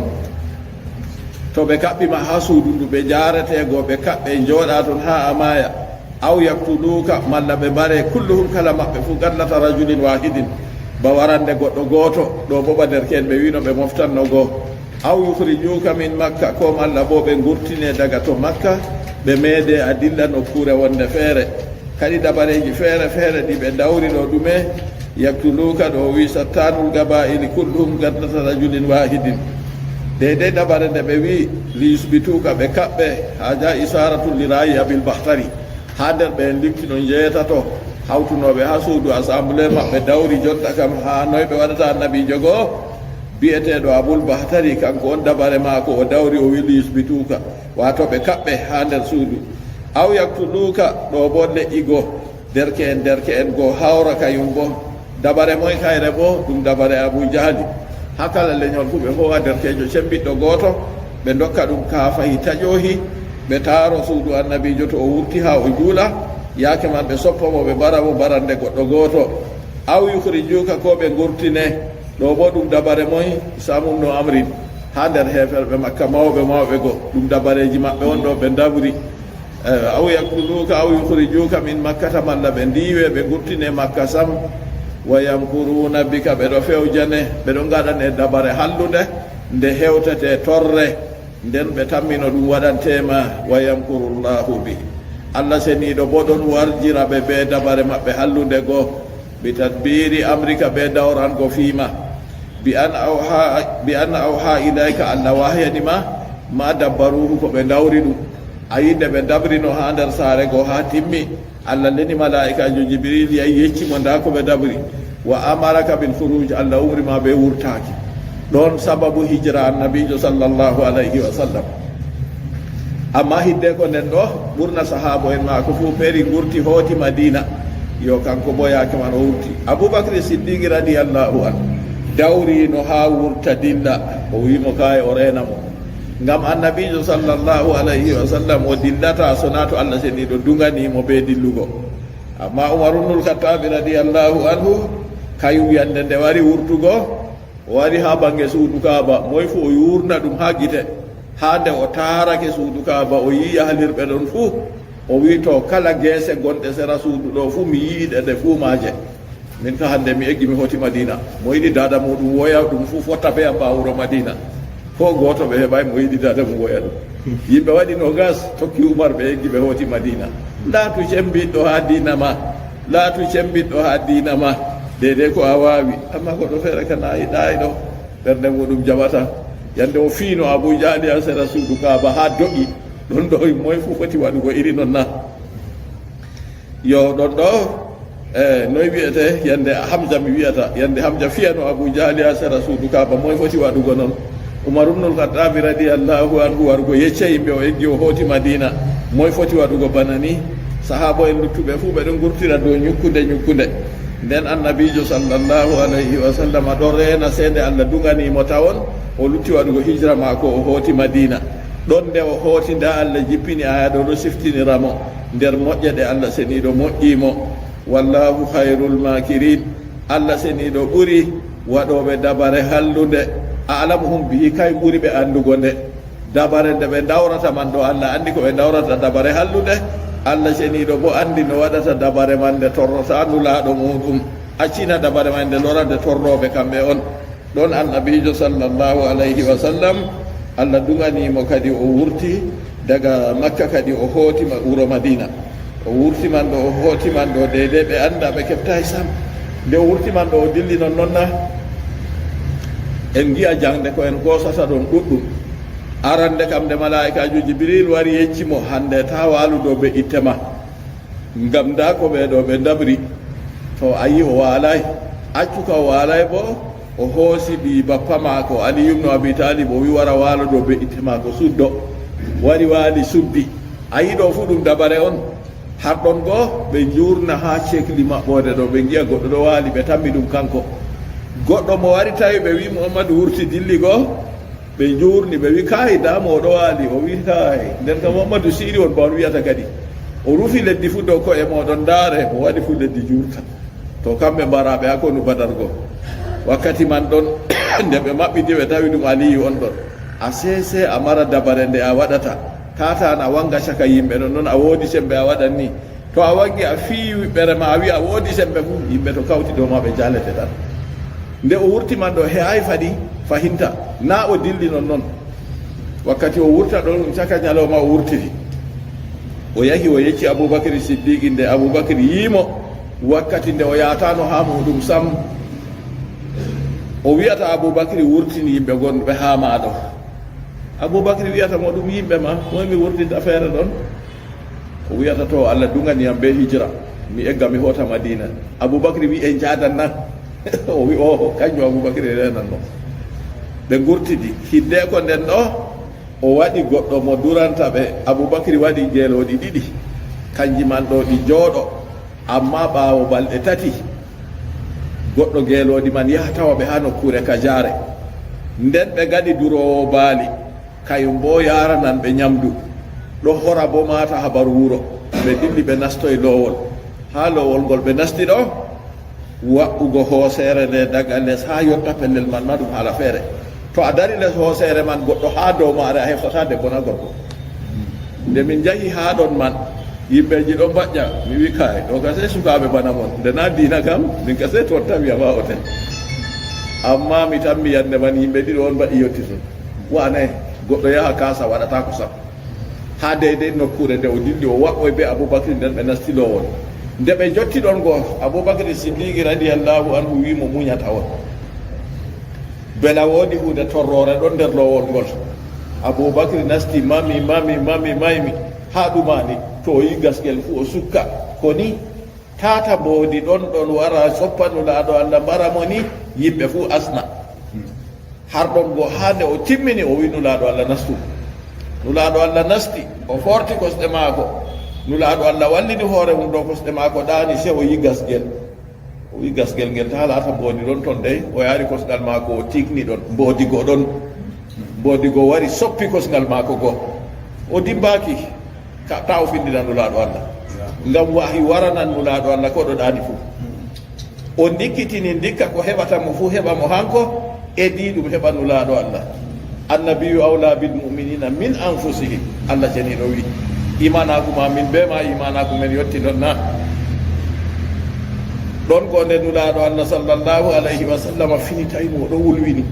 to ɓe kaɓɓima ha suudu ndu ɓe jaretego ɓe kaɓɓe jooɗa toon ha amaya aw yaktuduka malla ɓe mbare kulluhum kala maɓɓe fu gallata rajulin wahidin ba warande goɗɗo gooto ɗo boɓa derken ɓe wino ɓe moftanno goo aw yukhrijuka min makka ko malla bo ɓe gurtine daga to makka ɓe meede a dilla nokkure wonde feere kadi dabareji feere feere ɗi ɓe dawri ɗo ɗume yaktuluka ɗo wi sattanul gabaili kulluhum gallata rajulin wahidin deydey dabare nde ɓe wi li yusbituka ɓe kaɓɓe ha ja isaratul lirayi abil bahtari ha nder ɓe limtino jeetato hawtunoɓe ha suudu assemblé maɓɓe dawri jotta kam ha noy ɓe waɗata annabijo goo biyeteɗo aboul bahtari kanko on dabare maako o dawri o wi li yusbituka wato ɓe kaɓɓe ha nder suudu aw yaktuluka ɗo bo leƴƴi goo derke en go hawra kayum bo dabare moy kayre bo ɗum dabare Abu Jahali hakala leñol fu ɓe howa derkejo cembiɗɗo goto ɓe dokka ɗum kaafahi taƴohi ɓe taaro suudu annabijo to o wurti ha o juula yaake man ɓe soppomo ɓe mbaramo barande goɗɗo goto aw yukhrijuka ko ɓe gurtine ɗo bo ɗum dabare moy Samum no Amrin ha nder heferɓe Makka mawɓe go ɗum dabareji maɓɓe on ɗo ɓe dabri aw yaktuluka aw yukhrijuka min makkata malla ɓe ndiwe ɓe gurtine Makka sam wa yamkuruna bika ɓeɗo fewjane ɓeɗo gaɗane dabare hallude nde hewtete torre nden ɓe tammino ɗum waɗantema wa yamkurullahu bi Allah seniɗo bo ɗon warjira ɓe be dabare maɓɓe hallude go bi tadbiri amrika ɓe dawrango fiima bi an awha ilayka Allah wahyanima ma dabbaruhu ko ɓe dawri ɗum ayinde ɓe dabrino ha nder saare go ha timmi Allah leni malaikajo Jibril yayi yeccimo nda ko ɓe dabri wa amaraka bil khuruj Allah umrima ɓe wurtaki ɗon sababu hijra annabijo sallallahu alayhi wa sallam amma hidde ko nden ɗo ɓurna sahaba en mako fu ɓeri gurti hooti Madina yo kanko bo yaake man o wurti Aboubacry Siddiqui radiyallahu an dawrino ha wurta dilla o wimo kaye o renamo ngam annabijo sallallahu alayhi wa sallam o dillata sona to Allah seniɗo dunganimo be dillugo amma Umar ibnul Khattabi radiyallahu anhu kayum yande nde wari wurtugo o wari ha bange suudu Kaaba moy fu o yurna ɗum ha gite ha nde o tarake suudu Kaaba o yi yahalirɓe ɗon fuu o wi to kala geese gonɗe sera suudu ɗo fuu mi yiiɗe ɗe fuu maaje min ka hande mi eggi mi hoti Madina mo yiɗi dada muɗum woya ɗum fuu fotta be amba wuro Madina fo goto ɓe heɓay mo yiɗi dada mum woya ɗum yimɓe waɗi no gas tokki Umar ɓe eggi ɓe hoti Madina laatu cembiɗɗo ha dina ma laatu cembiɗɗo ha dina ma dede ko a wawi amma goɗɗo feere kana yiɗayi ɗo ɓernde muɗum jaɓata yande o fiino Abu Jahali a sera suudu Kaaba ha doƴi ɗon ɗo moye fu foti waɗugo iri noon na yo ɗon ɗo noy wiyete yande Hamza mi wiyata yande Hamza fiyano Abu Jahali a sera suudu Kaaba moye foti waɗugo noon Umar ibnul Khattabi radiyallahu anhu wargo yecce yimɓe o eggi o hooti Madina moye foti waɗugo bana ni sahaba en luttuɓe fuu ɓeɗon gurtira dow ñukkude nden annabijo sallallahu alayhi wa sallam ɗo reena seede Allah dunganimo tawon o lutti waɗugo hijra mako o hooti Madina ɗon nde o hooti nda Allah jippini aya ɗo ɗo siftiniramo nder moƴƴe ɗe Allah seniɗo moƴƴimo wallahu hayrul makirin Allah seniɗo ɓuri waɗoɓe dabare hallude alamuhum bihi kay ɓuri ɓe andugo nde dabare nde ɓe dawrata man ɗo Allah andi ko ɓe dawrata dabare hallude Allah seniɗo bo andi no waɗata dabare man nde torrota nulaɗo muɗum accina dabare man nde lora nde torroɓe kamɓe on ɗon annabijo sallallahu alayhi wa sallam Allah dunganimo kadi o wurti daga Makka kadi o hootima wuro Madina o wurtiman ɗo o hootiman ɗo deydey ɓe anda ɓe keɓtay sam nde o wurtiman ɗo o dilli non nonna en giya jangde ko en kosata ɗon ɗuɗɗum arande kam nde malaikajo Jibril wari yeccimo hande ta waluɗo ɓe ittema ngam da ko ɓeɗo ɓe dabri to ayi o walay accuka o walay bo o hoosi ɓi bappa mako Ali ibn Abi Talib o wi wara waluɗo ɓe ittema ko suddo wari waali suddi ayi ɗo fu ɗum dabare on harɗon go ɓe jurna ha cekli maɓɓode ɗo ɓe giya goɗɗo ɗo waali ɓe tammi ɗum kanko goɗɗo mo wari tawi ɓe wi Muhammadu wurti dilli go ɓe jurni ɓe wi kayi damo oɗo waali o wi kayi nden ka Muhammadu siri on ba on wiyata kadi o rufi leddi fu dow koye moɗon daare mo waɗi fu leddi jurta to kamɓe mbaraɓe ha konu Badar go wakkati man ɗon nde ɓe maɓɓiti ɓe tawi ɗum Aliyu on ɗon a sese a mara dabare nde a waɗata tatan a wanga caka yimɓe ɗon noon a woodi sembe a waɗan ni to a wangi a fiiwi ɓere ma a wi a woodi sembe fu yimɓe to kawti dow ma ɓe jalete tan nde o wurti man ɗo heay fadi fahinta na o dilli non noon wakkati o wurta ɗon caka ñalawma o wurtiri o yahi o yecci Aboubacry Siddiqui nde Aboubacry yiimo wakkati nde o yatano ha muɗum sam o wiyata Aboubacry wurtini yimɓe gonɓe ha maɗo Aboubacry wiyata mo ɗum yimɓe ma moy mi wurtinta feere ɗon o wiyata to Allah dunganiyam be hijra mi egga mi hoota Madina Aboubacry wi en jadan nan o wi o kañum Aboubacry renan no ɓe gurtidi hidde ko nden ɗo o waɗi goɗɗo mo duranta ɓe Aboubacry waɗi jeeloɗi ɗiɗi kanji man ɗo ɗi jooɗo amma ɓaawo balɗe tati goɗɗo geelooɗi man yaha tawa ɓe ha nokkure ka jaare nden ɓe gaɗi durowo baali kayum bo yaranan ɓe ñamdu ɗo hora bo mata habar wuro ɓe dilli ɓe nastoye lowol ha lowol ngol ɓe nasti ɗo waɓɓugo hoosere nde daga les ha yotta pellel man ma ɗum haala feere to a dari les hoosere man goɗɗo ha dow maare a heftata debbo na gorko nde min jahi ha ɗon man yimɓeji ɗo mbaƴƴa mi wi kay ɗo ka sey sukaɓe bana mon nde na dina kam min ka sey toon tawi ama o ten amma mi tammi yande man yimɓe ɗiɗo on mbaɗi yetti toon wane goɗɗo yaha kasa waɗata ko sam ha deydey nokkure nde o dilli o waɓɓoye be aboubacry nden ɓe nasti lowol nde ɓe jotti ɗon goo aboubacry siddiqui radiallahu anhu wimo muñata on bela woodi hunde torrore ɗon nder lowol ngol aboubacry nasti mami maymi ha ɗumani to o yi gasgel fuu o sukka koni tata mboodi ɗon wara soppanulaɗo allah mbaramo ni yimɓe fuu asna har ɗon goo ha nde o timmini o wi nulaɗo allah nastu nulaɗo allah nasti o forti kosɗe maako nulaɗo allah wallini hoore mum ɗo kosɗe maako ɗaani se o yi gasgel ngel ta laata mboodi ɗon toon dey o yaari kosgal maako o tigni ɗon mboodigo wari soppi kosgal maako goo o dimbaki ta o findina nulaɗo allah ngam wahi waranan nulaɗo allah ko ɗo ɗaani fuu o dikkitini dikka ko heɓata mo fuu heɓa mo hanko edi ɗum heɓa nulaɗo allah annabiyu awla bil muminina min anfusihim allah janiɗo wi imanaku ma min be ma imanaku men yetti ɗon na ɗon ko nde nulaɗo allah sallllahu alayhi wa sallam fini tawimo oɗo wulwini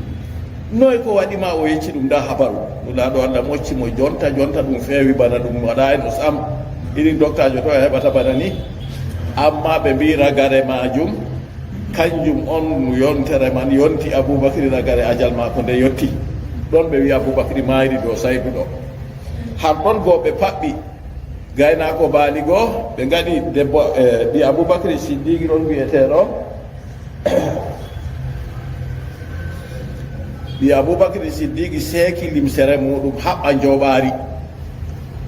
noy ko waɗima o yecci ɗum da habaru nulaɗo allah mocci mo jonta ɗum feewi bana ɗum waɗa en o sam irin doctajo to e heɓata bana ni amma ɓe mbi ragare majum kanjum on yontere man yonti aboubacry ragare ajal mako nde yetti ɗon ɓe wi aboubacry mayri ɗo saydu ɗo har ɗon goo ɓe paɓɓi gaynako baali goo ɓe gaɗi debbo ɗi aboubacry siddiqui ɗon wiyeteɗo ɗi aboubacry siddiqui seeki limsere muɗum haɓɓa joɓaari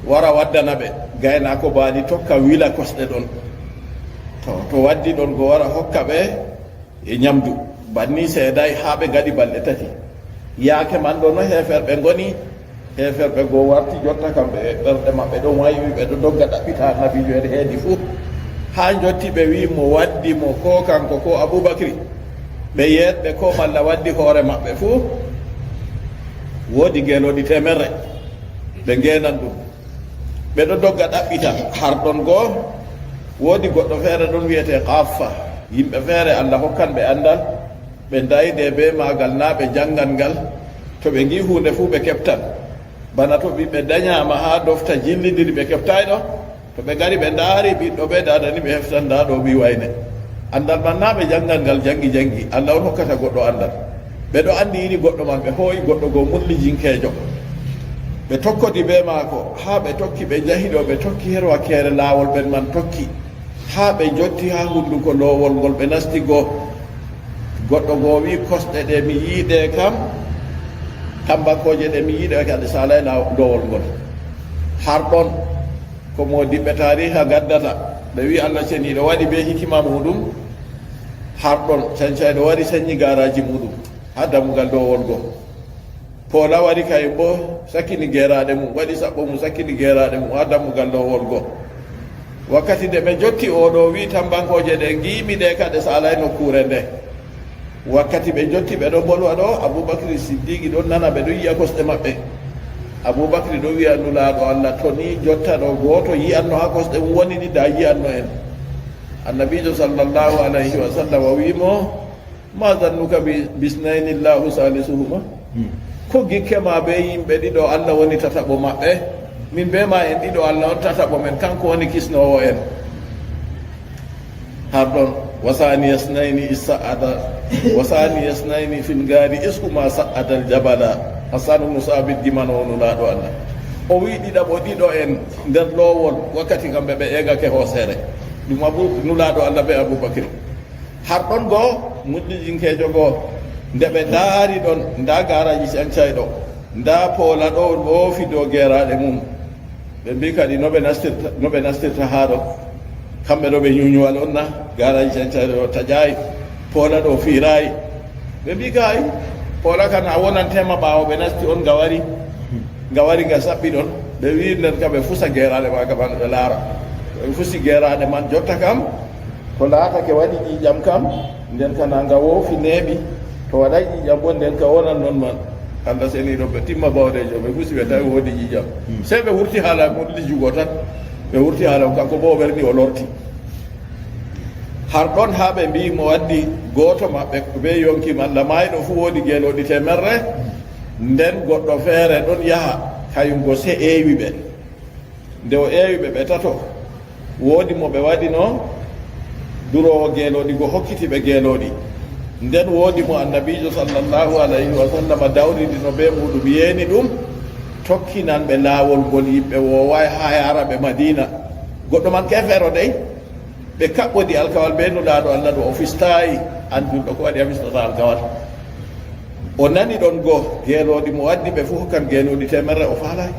wara waddana ɓe gaynako baali tokka wila kosɗe ɗon to waddi ɗon go wara hokka ɓe e ñamdu banni seeday ha ɓe gaɗi balɗe tati yaake man ɗo no heferɓe ngoni heferɓe goo warti jotta kam ɓe ɓerɗe maɓɓe ɗon wayiwi ɓe ɗo dogga ɗaɓɓita nabijo en heedi fuu ha jotti ɓe wi mo waddi mo ko kanko ko aboubacry ɓe yeetɓe ko malla waddi hoore maɓɓe fuu woodi geeloɗi temerre ɓe ngeenan ɗum ɓe ɗo dogga ɗaɓɓita har ɗon goo woodi goɗɗo feere ɗon wiyete kaffa yimɓe feere allah hokkan ɓe andal ɓe dayde be maagal na ɓe janngal ngal to ɓe ngi hunde fuu ɓe keɓtan bana to ɓiɓɓe dañama ha dofta jillidiri ɓe keɓtay ɗo to ɓe gari ɓe ndaari ɓiɗɗo ɓe dadani ɓe heftan nda ɗo ɓi wayne andal man na ɓe janngal ngal jangi allah on hokkata goɗɗo andal ɓe ɗo andi yini goɗɗo man ɓe hooyi goɗɗo goo mulli jinkeejo ɓe tokkodi be maako ha ɓe tokki ɓe jahi ɗo ɓe tokki her wakkere laawol ɓen man tokki ha ɓe jotti ha hunduko lowol ngol ɓe nasti goo goɗɗo goo wi kosɗe ɗe mi yiiɗe kam tambakoje ɗe mi yiiɗe kadi salay lowol ngol har ɗon ko modiɓɓe tariha gaddata ɓe wi allah ceniɗo waɗi be hikima muɗum har ɗon sañcayɗo wari sañi garaji muɗum ha dammugal lowol ngol poola wari kay bo sakkini geraɗe mum waɗi saɓɓo mum sakkini geraɗe mum ha dammugal lowol ngol wakkati nde ɓe jotti oɗo wi tambankoje ɗe giimi ɗe kade salay nokkure nde wakkati ɓe jotti ɓe ɗo bolwa ɗo aboubacry siddiqui ɗon nana ɓe ɗo yiya kosɗe maɓɓe aboubacry ɗo wiya nulaɗo allah to ni jotta ɗo goto yiyanno ha kosɗe mum woni ni da yiyanno en annabijo sallllahu alayhi wa sallam o wimo ma zannuka bisnayni llahu salisuhuma ko gikke ma be yimɓe ɗiɗo allah woni tataɓo maɓɓe min be ma en ɗiɗo allah on tataɓo men kanko woni kisnowo en har ɗon wasani yasnayni fil gaari iskuma sa'ada al jabala hasanu musabid gimano nulaɗo allah o wi ɗiɗaɓo ɗiɗo en nder lowol wakkati kamɓe ɓe ƴegake hoosere ɗum nulaɗo allah be aboubacry har ɗon goo muɗɗijinkejo goo nde ɓe ndaari ɗon nda garaji cancayɗo nda poola ɗo ɗoofi dow geraɗe mum ɓe mbi kadi no ɓe nastirta ha ɗo kamɓe ɗo ɓe ñuñuwal on na garaji cancare o taƴayi poola ɗo fiirayi ɓe mbi kay poola kan a wonantema ɓaawo ɓe nasti on nga wari nga saɓɓi ɗon ɓe wi nden kam ɓe fusa geraɗe maga man ɓe laara ɓe fusi geraɗe man jotta kam ko laatake waɗi ƴiƴam kam nden kana nga woofi neeɓi to waɗay ƴiƴam bo nden ka wonan noon man Allah seni ɗo ɓe timma bawdejo ɓe fusi ɓe tawi woodi ƴiƴam sey ɓe wurti haala mo lijugo tan ɓe wurti haala kanko bo o ɓerni o lorti har ɗon ha ɓe mbi mo waddi goto maɓɓe ɓe yonki malla mayɗo fu woodi geeloɗi temerre nden goɗɗo feere ɗon yaha kayum go se eewi ɓe nde o eewi ɓe ɓe tato woodi mo ɓe waɗino durowo geeloɗi go hokkiti ɓe geeloɗi nden woodi mo annabijo sallllahu alayhi wa sallam dawridino be muɗum yeeni ɗum tokkinan ɓe laawol ngol yimɓe wowawi ha yara ɓe madina goɗɗo man kefeero dey ɓe kaɓɓodi alkawal ɓe nuɗaɗo allah ɗo o fistayi andunɗo ko waɗi a fistata alkawal o nani ɗon goo geeloɗi mo waddi ɓe fof hokkan geeloɗi temerre o faalayi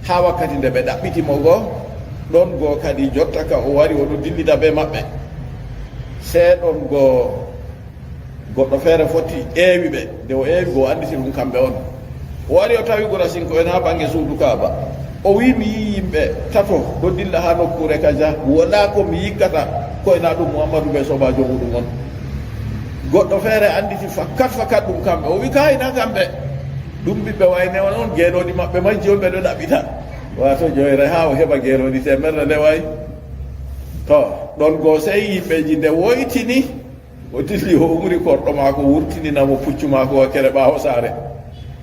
ha wakkati nde ɓe ɗaɓɓitimo goo ɗon goo kadi jotta ka o wari oɗo dillida be maɓɓe seeɗon goo goɗɗo feere foti ƴeewi ɓe nde o ƴeewi go anditi ɗum kamɓe on o wari o tawi Gurasinko en ha ɓange suudu Kaaba o wi mi yi yimɓe tato ɗo dilla ha nokkure kaja wona ko mi yikkata koyna ɗum Muhammadu ɓe sobajo muɗum on goɗɗo feere anditi fakkat ɗum kamɓe o wi kayina kamɓe ɗum ɓiɓɓe wayne on on geeloɗi maɓɓe majji on ɓe ɗo ɗaɓɓita wato joyre ha o heɓa geeloɗi temerre nde wayi to ɗon goo sey yimɓeji nde woytini o dilli o umri korɗo maako wurtininamo puccu maako wakkere ɓaawo saare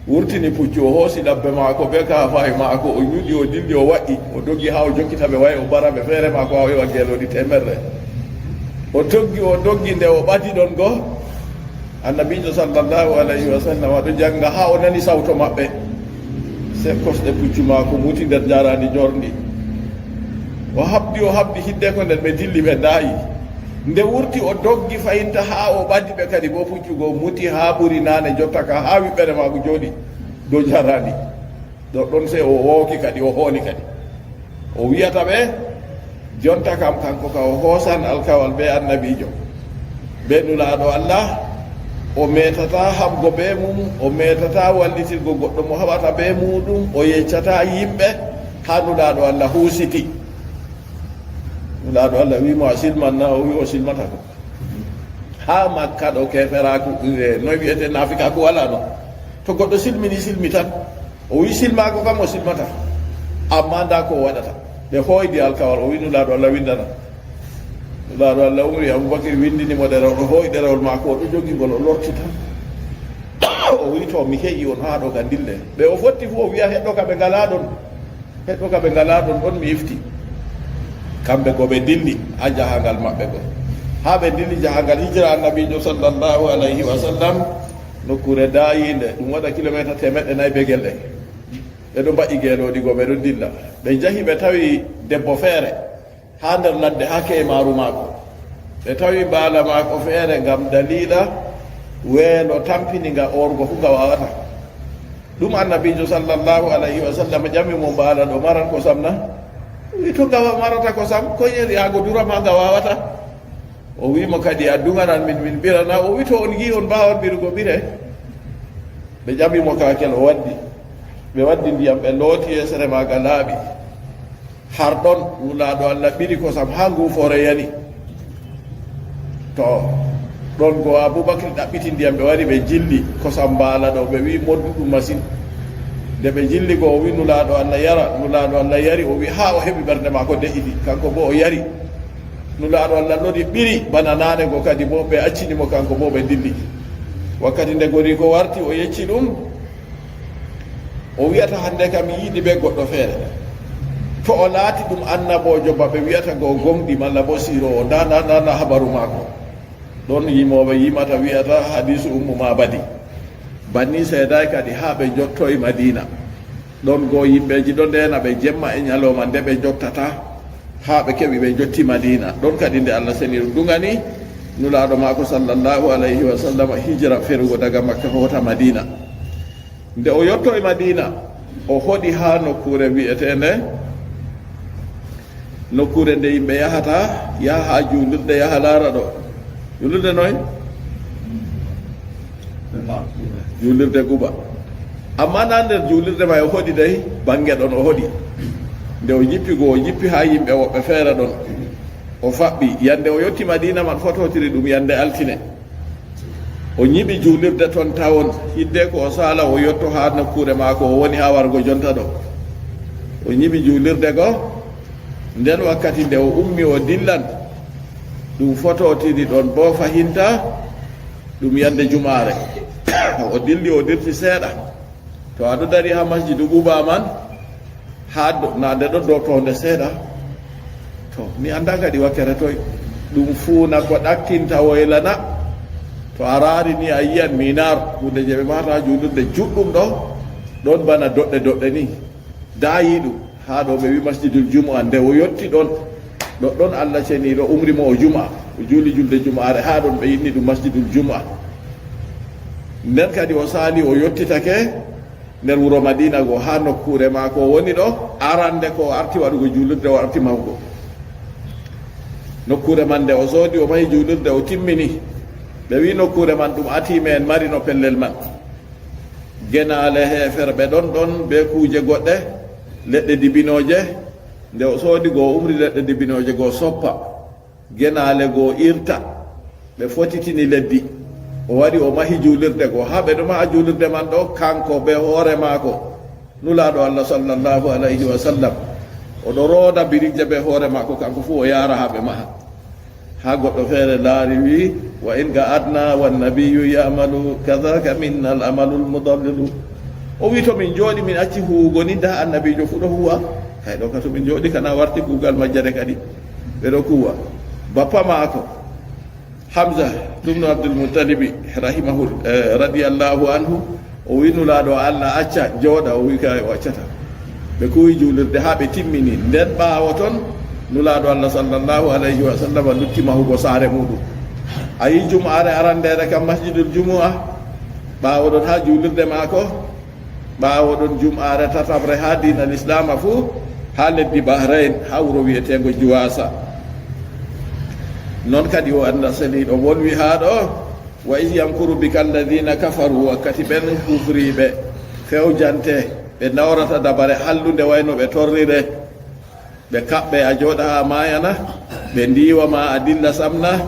wurtini puccu o hoosi labbe maako ɓe kaafayi maako o ñuɗi o dilli o waɗɗi o doggi ha o jokkitaɓe wayi o bara ɓe feere maako ha o heɓa geeloɗi temerre o doggi nde o ɓadi ɗon goo annabijo sallllahu alayhi wa sallam aɗo janga ha o nani sawto maɓɓe se kosɗe puccu maako muti nder jarandi jorndi o habdi hidde ko nden ɓe dilli ɓe daayi nde wurti o doggi fayinta ha o ɓaddi ɓe kadi bo puccugo muti ha ɓuri nane jotta ka ha wiɓɓere maako jooɗi dow jarandi ɗo ɗon se o wooki kadi o hooli kadi o wiyata ɓe jonta kam kanko ka o hoosan alkawal ɓe annabijo ɓe nulaaɗo Allah o metata habgo be mum o metata wallitirgo goɗɗo mo haɓata be muɗum o yeccata yimɓe ha nulaaɗo Allah huusiti nulaaɗo Allah wimo a silmanna o wi o silmata ko ha Makka ɗo keferaku noy wiyete nafikaku wala no to goɗɗo silmi tan o wi silmako kam o silmata amma nda ko waɗata ɓe hoydi alkawal o wi nulaaɗo Allah windana nulaaɗo Allah umri Aboubacry windinimo ɗerewol o hooyi ɗerewol maako o ɗo jogingol o lortita o wi to mi heƴi on ha ɗo ka dille ɓe o fotti fof o wiya heɗɗo ka ɓe ngala ɗon ɗon mi ifti kamɓe go ɓe dilli ha jahangal maɓɓe go ha ɓe dilli jahangal hijira annabijo sallllahu alayhi wa sallam nokkure dayinde ɗum waɗa kilométre 400 begel ɗe ɓe ɗo mbaɗi geeloɗi go ɓe ɗo dilla ɓe jahi ɓe tawi debbo feere ha nder ladde ha keemaru maako ɓe tawi mbaala maako feere ngam dalila weelo tampiniga orgo fu nga wawata ɗum annabijo sallllahu alayhi wa sallam ƴami mo mbaala ɗo maran ko samna wi to ngawa marata ko sam koyel yaago durama nga wawata o wimo kadi a dunganan min ɓirana o wi to on yi on mbawan ɓirugo ɓire ɓe ƴamimo kakel o waddi ndiyam ɓe looti yesere maga laaɓi har ɗon nulaaɗo Allah ɓiri kosam ha nguufore yani to ɗon go Aboubacry ɗaɓɓiti ndiyam ɓe wari ɓe jilli kosam mbaala ɗo ɓe wi modduɗum machine nde ɓe jilli go o wi nulaaɗo Allah yara nulaaɗo Allah yari o wi ha o heɓi ɓernde maako deƴƴiɗi kanko bo o yari nulaaɗo Allah lodi ɓiri bana naane go kadi bo ɓe accinimo kanko bo ɓe dilli wakkati nde gori ko warti o yecci ɗum o wiyata hande kam yiiɗi ɓe goɗɗo feere to o laati ɗum annabojo ba ɓe wiyata go gomɗi malla bo sirowo nda habaru maako ɗon yimoɓe yimata wiyata hadisu ummu ma badi banni seeday kadi ha ɓe jottoye Madina ɗon go yimɓeji ɗo ndena ɓe jemma e ñalowma nde ɓe jottata ha ɓe keɓi ɓe jotti Madina ɗon kadi nde Allah seniru dugani nulaaɗo maako sallllahu alayhi wa sallam hijra ferugo daga Makka hota Madina nde o yottoye Madina o hoɗi ha nokkure wi'etende nokkure nde yimɓe yahata yaha ha juulirde yaha laara ɗo juulirde noy juulirde Quba amma na nder juulirde ma o hoɗi dey bange ɗon o hoɗi nde o jippi goo o jippi ha yimɓe woɓɓe feere ɗon o faɓɓi yande o yetti Madina man fototiri ɗum yande altine o ñiɓi juulirde toon tawon hidde ko o sala o yetto ha nokkure maako o woni ha wargo jonta ɗo o ñiɓi juulirde goo nden wakkati nde o ummi o dillan ɗum fototiri ɗon bo fahinta ɗum yande jumare o dilli o dirti seeɗa to aɗo dari ha masjidu Quba man ha nade ɗo dow tonde seeɗa to mi anda kadi wakkere toy ɗum fuuna ko ɗakkinta woylana to a raari ni a yiyan minar hunde je ɓe mata juulirde juɗɗum ɗo ɗon bana doɗɗe doɗɗe ni dayi ɗum ha ɗo ɓe wi masjidul jumu'a nde o yetti ɗon ɗoɗɗon Allah ceniɗo umrimo o juma o juuli julde jumare ha ɗon ɓe yinni ɗum masjidul jumu'a nden kadi o saali o yettitake nder wuro Madina go ha nokkure maako woni ɗo arande ko arti waɗugo juulirde o arti mahugo nokkure man nde o soodi o mahi juulirde o timmini ɓe wi nokkure man ɗum atime en mari no pellel man genale heferɓe ɗon be kuuje goɗɗe leɗɗe dibinoje nde o soodi goo umri leɗɗe dibinoje goo soppa genale goo irta ɓe fotitini leddi o wari o mahi juulirde goo ha ɓe ɗo maha juulirde man ɗo kanko be hoore maako nulaɗo Allah sallallahu alayhi wa sallam oɗo rooda birije be hoore maako kanko fu o yaara ha ɓe maha ha goɗɗo feere laari wi wa in ga adna wannabiyu yamalu kadaka minna al amalu l mudallilu o wi to min jooɗi min acci huwugo ni da annabijo fu ɗo huwa hay ɗo ka to min jooɗi kana warti kuugal majjere kadi ɓeɗo kuwa bappa maako Hamza ɗumno Abdulmutalibi rahimahu radiallahu anhu o wi nulaɗo Allah acca jooɗa o wi ka o accata ɓe kuwi juulirde ha ɓe timmini nden ɓaawo toon nulaɗo Allah sallallahu alayhi wa sallam lutti mahugo saare muɗum a yi jumare arandere kam masjidul jumu'a ɓaawo ɗon ha juulirde maako ɓaawo ɗon jumare tatabre ha diina l'islama fuu ha leddi Bahrain ha wuro wiyetego Juwasa noon kadi o anda seniɗo wolwi ha ɗo wa is yamkuru bika alladina kafaru wakkati ɓen kufriɓe fewjante ɓe nawrata dabare hallude wayno ɓe torrire ɓe kaɓɓe a jooɗa ha mayana ɓe ndiwama a dilla samna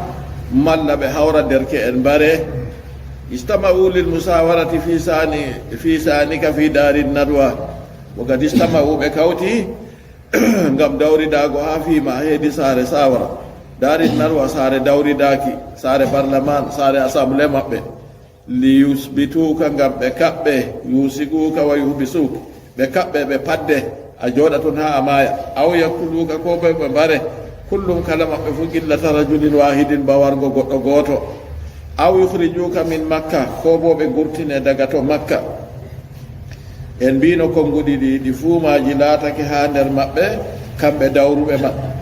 malla ɓe hawra derke en bare istama'u lil musawarati fi sanika fi dari nadwa wakati istama'u ɓe kawti ngam dawridago ha fima heedi saare sawara dari nadwa saare dawridaki saare parlement saare assemblé maɓɓe li yusbituka ngam ɓe kaɓɓe yusikuka wa yuhbisuka ɓe kaɓɓe ɓe padde a jooɗa toon ha a maya aw yakkuluka ko ɓe ɓe mbare kullum kala maɓɓe fu qillata rajulin wahidin bawargo goɗɗo gooto aw yukhrijuka min makka ko bo ɓe gurtine daga to makka en mbino konnguɗi ɗi fuumaji laatake ha nder maɓɓe kamɓe dawruɓe maɓɓe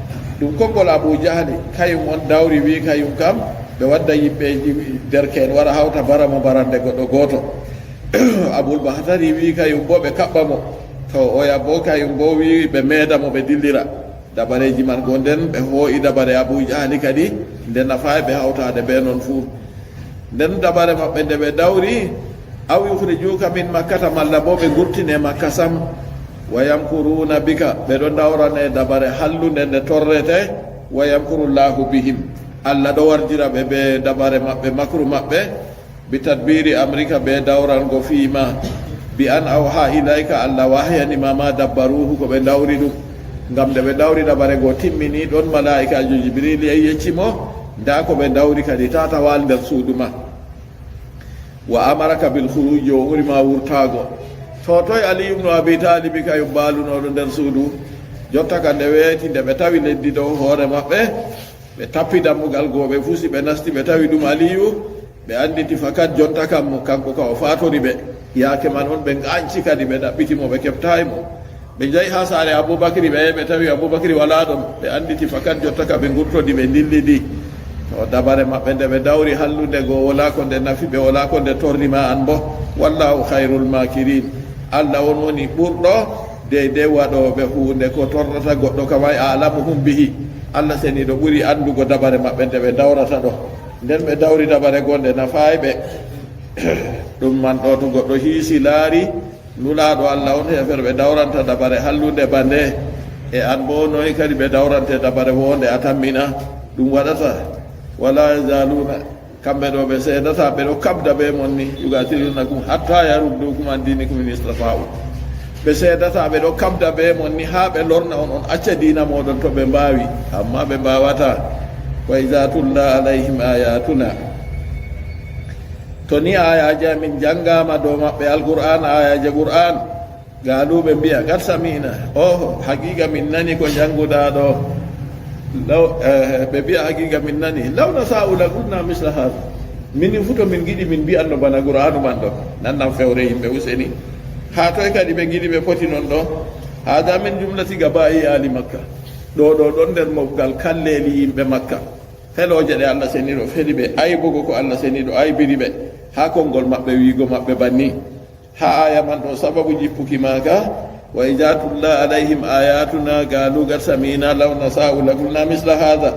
ɗum konngol Abu Jahli kayum on dawri wi kayum kam ɓe wadda yimɓeji derken wara hawta bara mo barande goɗɗo gooto Abul Bahtari wi kayum bo ɓe kaɓɓa mo to oya bo kayum bo wi ɓe meeda mo ɓe dillira dabareji man go nden ɓe hoo'i dabare Abu Jahli kadi nde nafa ɓe hawtade ɓe noon fuu nden dabare maɓɓe nde ɓe dawri aw yukhrijuka min makkata malla bo ɓe gurtine makka sam wa yamkuruna bika ɓe ɗo dawrane dabare hallunde nde torrete wa yamkurullahu bihim Allah ɗo warjira ɓe ɓe dabare maɓɓe makru maɓɓe bi tadbiri amrika ɓe dawrango fiima bi an awha ilayka Allah wahyanima ma dabbaruhu ko ɓe dawri ɗum ngam nde ɓe dawri dabare go timmini ɗon malaikajo Jibril e yeccimo nda ko ɓe dawri kadi tata wal nder suudu ma wa amaraka bil khuruj o urima wurtago to toye Ali ibn Abi Talib kay baalunoɗo nder suudu jotta ka nde weeti nde ɓe tawi leddi dow hoore maɓɓe ɓe tappi dammugal goo ɓe fusi ɓe nasti ɓe tawi ɗum Aliyu ɓe anditi fakat jonta kam kanko ka o fatori ɓe yaake man on ɓe gañci kadi ɓe ɗaɓɓitimo ɓe keɓtayi mo ɓe jeeyi ha saare Aboubacry ɓe tawi Aboubacry wala ɗon ɓe anditi fakat jotta ka ɓe gurtodi ɓe dillidi to dabare maɓɓe nde ɓe dawri hallunde goo wala ko nde nafi ɓe wala ko nde tornima an bo wallahu khairul makirin Allah on woni ɓurɗo de waɗoɓe hunde ko torrata goɗɗo kam way alamuhum bihi Allah seniɗo ɓuuri andugo dabare maɓɓe nde ɓe dawrata ɗo nden ɓe dawri dabare gonɗe nafayɓe ɗum man ɗo to goɗɗo hiisi laari nulaɗo Allah on hefere ɓe dawranta dabare hallude bande e an bo noyi kadi ɓe dawrante dabare wonde a tammina ɗum waɗata wala yazaluna kamɓe ɗo ɓe seedata ɓe ɗo kabda ɓe mon ni yugatirunakum hatta yaruddukum an dinikum in istafa'u ɓe seedata ɓe ɗo kabda ɓe mon ni ha ɓe lorna on on acca dina moɗon to ɓe mbawi amma ɓe mbawata wa iza tulla alayhim ayatuna to ni ayaji amin jangama dow maɓɓe alqur'an ayaji qur'an galuɓe mbiya gat samina oho haqiqa min nani ko janguɗa ɗo law ɓe mbiya haqiqa min nani law nasa'u laqulna misla hada minin fu to min giɗi min mbiyanno bana qur'anu man ɗo nannan fewre yimɓe useni ha toy kadi ɓe giɗi ɓe poti non ɗo hada min jumlati gabayi ali makka ɗo ɗon nder mofgal kalleli yimɓe makka feloje ɗe Allah seniɗo feli ɓe aybugo ko Allah seniɗo aybiri ɓe ha konngol maɓɓe wiigo maɓɓe banni ha aya man ɗo sababu jippuki maaka wa ida tulla alayhim ayatuna galu gat samina law nasa'u laqulna misla hada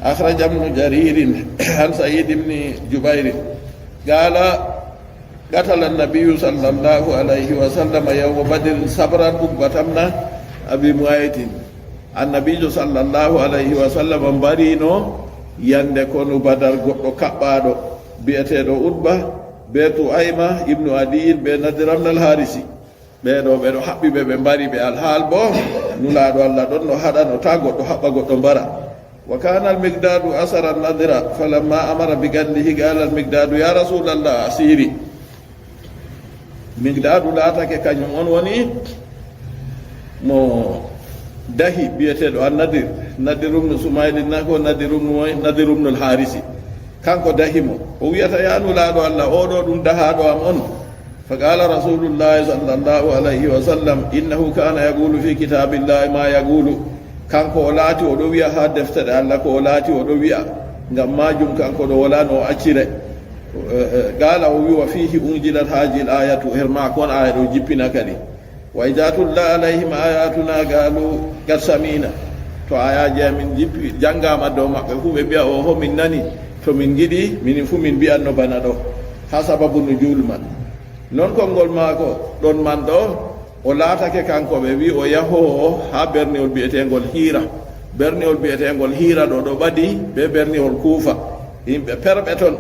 akhraja ibnu jaririn an sa'id ibni jubairin qala قتل النبي صلى الله عليه وسلم يوم بدر صبرا بطمنا أبي معيط النبي صلى الله عليه وسلم برينو يندكون بدر قطو كبادو بيتيدو أدبا بيتو أيما ابن عدي بين درمنا الحارسي بيدو حبيبه بمباري بالحال بو نولادو الله دونو هذا نتاغو تو حبا قطو برا وكان المقداد أسر النذرة فلما أمر بقتله قال المقداد يا رسول الله أسيري migdadu laatake kañum on woni mo dahi biyeteɗo an nadirumnu sumaylina ko nadirumnul harisi kanko dahimo o wiyata ya nulaɗo Allah oɗo ɗum dahaɗo am on fa qala rasulullahi sallallahu alayhi wa sallam innahu kana yaqulu fi kitabillahi ma yaqulu kanko o laati oɗo wiya ha deftere Allah ko o laati oɗo wiya ngam majum kanko ɗo wala no accire قال وفيه أنزلت هذه الآية هرما كون آية جبنا كلي وإذا تتلى عليهم آياتنا قالوا قد سمعنا تو آية من جب جانغا ما دو ما كفو بيا أوه من ناني تو من جدي من فو من بيا نبنا دو حسب النجول من non kongol maako ɗon man ɗo o laatake kanko ɓe wi o yahowo ha berniwol bi'etengol hiira berniwol bi'etengol hiira ɗo ɗo ɓadi be berniwol kuufa yimɓe perɓe ton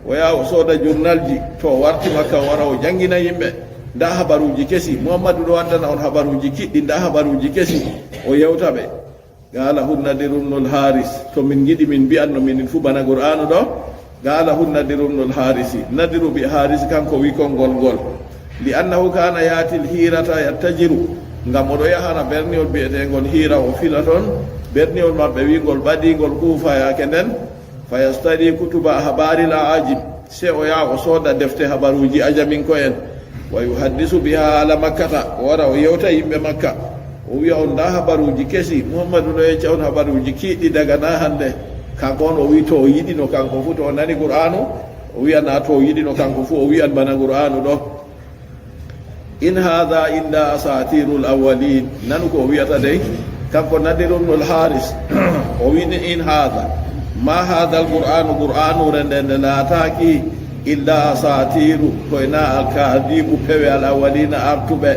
o yaha o sooda journal ji to warti makka wara o jangina yimɓe nda habaruji kesi Muhammadu ɗo waddana on habaruji kiɗɗi nda habaruji kesi o yewta ɓe qala nadirumnul haris to min giɗi min mbi'anno minin fu bana qur'anu ɗo qala nadirumnul harisi nadiru bi harisi kanko wi konngol ngol li annahu kana yatil hirata yattajiru ngam oɗo yahana berniwol bi'etengol hiira o fila toon berniwol maɓɓe wi ngol ɓaɗigol kuufayake nden fayastadi kutuba habaril ajim se o yaha o sooda defte habaruji ajamin ko en wa yuhaddisu biha ala makkata o wara o yewta yimɓe makka o wiya on nda habaruji kesi Muhammadu ɗo yecca on habaruji kiiɗɗi daga na hande kanko on o wi to o yiɗino kanko fu to o nani qur'anu o wiyana to o yiɗino kanko fu o wiyan bana qur'anu ɗo in hadha illa asatirul awwalin nanu ko o wiyata dey kanko nadirumnul haris o wini in hadha ma hadha alqur'anu qur'anu rende laataki illa asatiru koyna alkadibu pewe alawalina artuɓe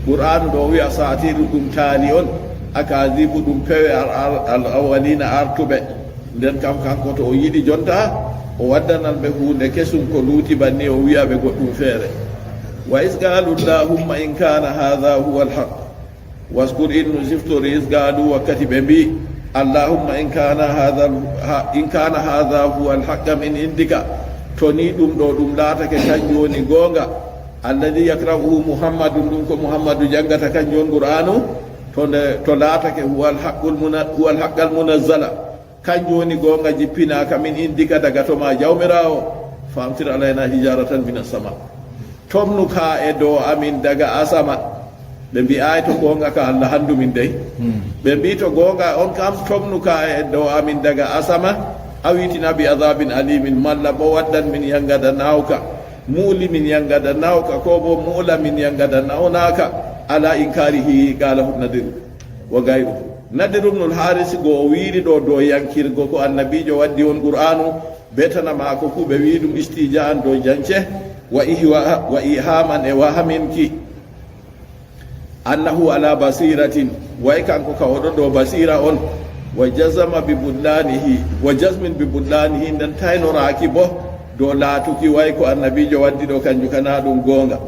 qur'anu ɗo wi asatiru ɗum taali on akadibu ɗum pewe alawalina artuɓe nden kam kanko to o yiɗi jonta o waddanan ɓe hunde kesum ko luuti banni o wiya ɓe goɗɗum feere wa is qalu llahumma in kana hadha huwa alhaq waskur in nusiftori is qalu wakkati ɓe mbi allahumma in kana hadha huwa alhaqqa min indika to ni ɗum ɗo ɗum laatake kanjum woni goonga alladi yakrahuhu muhammadun ɗum ko muhammadu janggata kanjum on qur'anu to laatake huwa alhaqqal munazzala kanjum woni goonga jippinaka min indika daga to ma jawmirawo famtir alayna hijaratan min assama tomnu ka e dow amin daga asama ɓe mbi ay to goonga ka Allah handu min dey ɓe mbi to goonga on kam tomnu ka e dow amin daga asama awitina bi adabin alimin malla bo waddan min yangada nawka muuli min yangada nawka ko bo muula min yangada nawnaka ala inkarihi qalahu nadir wa gayruhu. Nadir ibn al-Haris go wiiri do yankirgo ko annabijo waddi on qur'anu betana ma ko ku be wiidum istijaan do jance wa ihaman e wahaminki annahu ala basiratin way kanko ka oɗo do basira on wa jazama bi bullanihi wa jazmin bi bullanihi nden taynoraki bo do laatuki way ko annabijo waddi do kanju kana ɗum gonga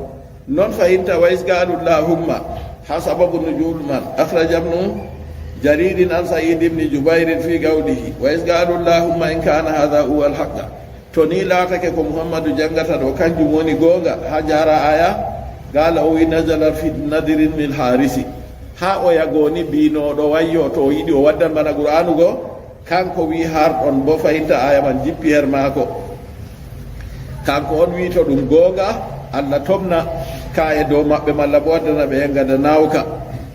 non fayinta wa isgalu llahumma ha sababu nujul man akhraja ibn jarir an sa'id ibn jubair fi gawdihi wa isgalu llahumma in kana hadha huwa al-haqq to ni laatake ko muhammadu jangata do kanjum woni gonga ha jara aya gala o wi nazala fi nadirin min harisi ha o yagoni binoɗo wayyo to yiɗi o waddan bana qur'anu go kanko wi har ɗon bo fayinta aya man jippi her maako kanko on wi to ɗum gonga allah tomna ka e dow maɓɓe malla bo waddana ɓe hen gada nawka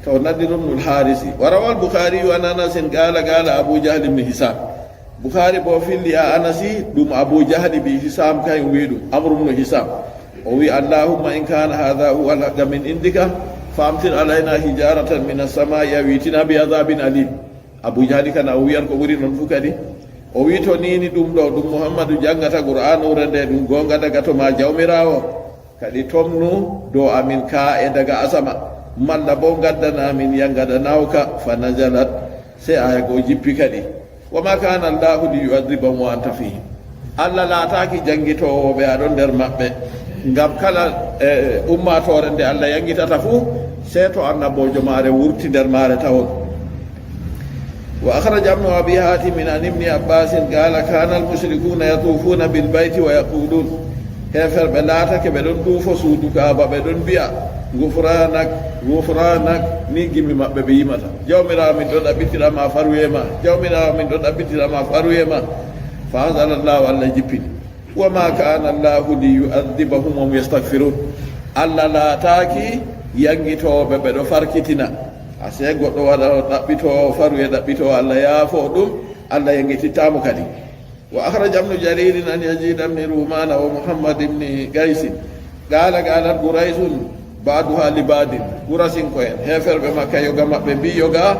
to nadirun nul harisi wa rawal bukhari an anasin gala abu jahl ibn hisam bukhari bo filli a anasi ɗum abu jahli bi hisam kay wi ɗum amru ibn hisam o wi allahumma in kana hadha huwa al-haqqa min indika famtir alayna hijaratan min as-samai yawitina bi adhabin alim. Abu Jahli kana o wiyan ko ɓuri non fu kadi o wi to nini ɗum ɗo ɗum muhammadu jangata qur'anure nde ɗum gonga daga to ma jawmirawo kadi tomnu do amin ka e daga asama malla bo gaddana amin yangada nawka fa nazalat sai aya go jippi kadi wa ma kana allahu li yu'adhibahum wa anta fihim. Allah laataki jangitowoɓe aɗon nder maɓɓe ngam kala ummatore nde Allah yangitata fu sey to annabojo maare wurti nder maare tawon. wa akhraja ibn abi hatim an ibn abbas qala kana al mushrikuna yatufuna bil bayti wa yaqulun heferɓe laatake ɓe ɗon duufo suudu kaaba ɓe ɗon mbiya gufranak ni gimmi maɓɓe ɓe yimata jawmirawo min ɗo ɗaɓɓitirama faruyema jawmirawo min ɗo ɗaɓɓitirama faruyema fa anzalallahu allah jippini wa ma kana allahu li yu'adhibahum wa hum yastaghfirun. Allah laataki yangitoɓe ɓe ɗo farkitina ase goɗɗo waɗa ɗaɓɓito faruye ɗaɓɓito Allah yaafo ɗum Allah yangitittamo kadi. wa akhraja ibn jarir an yazid ibn rumana wa muhammad ibn qais qala quraisun ba'duha li badin qurasin ko en heferɓe makka yoga maɓɓe mbi yoga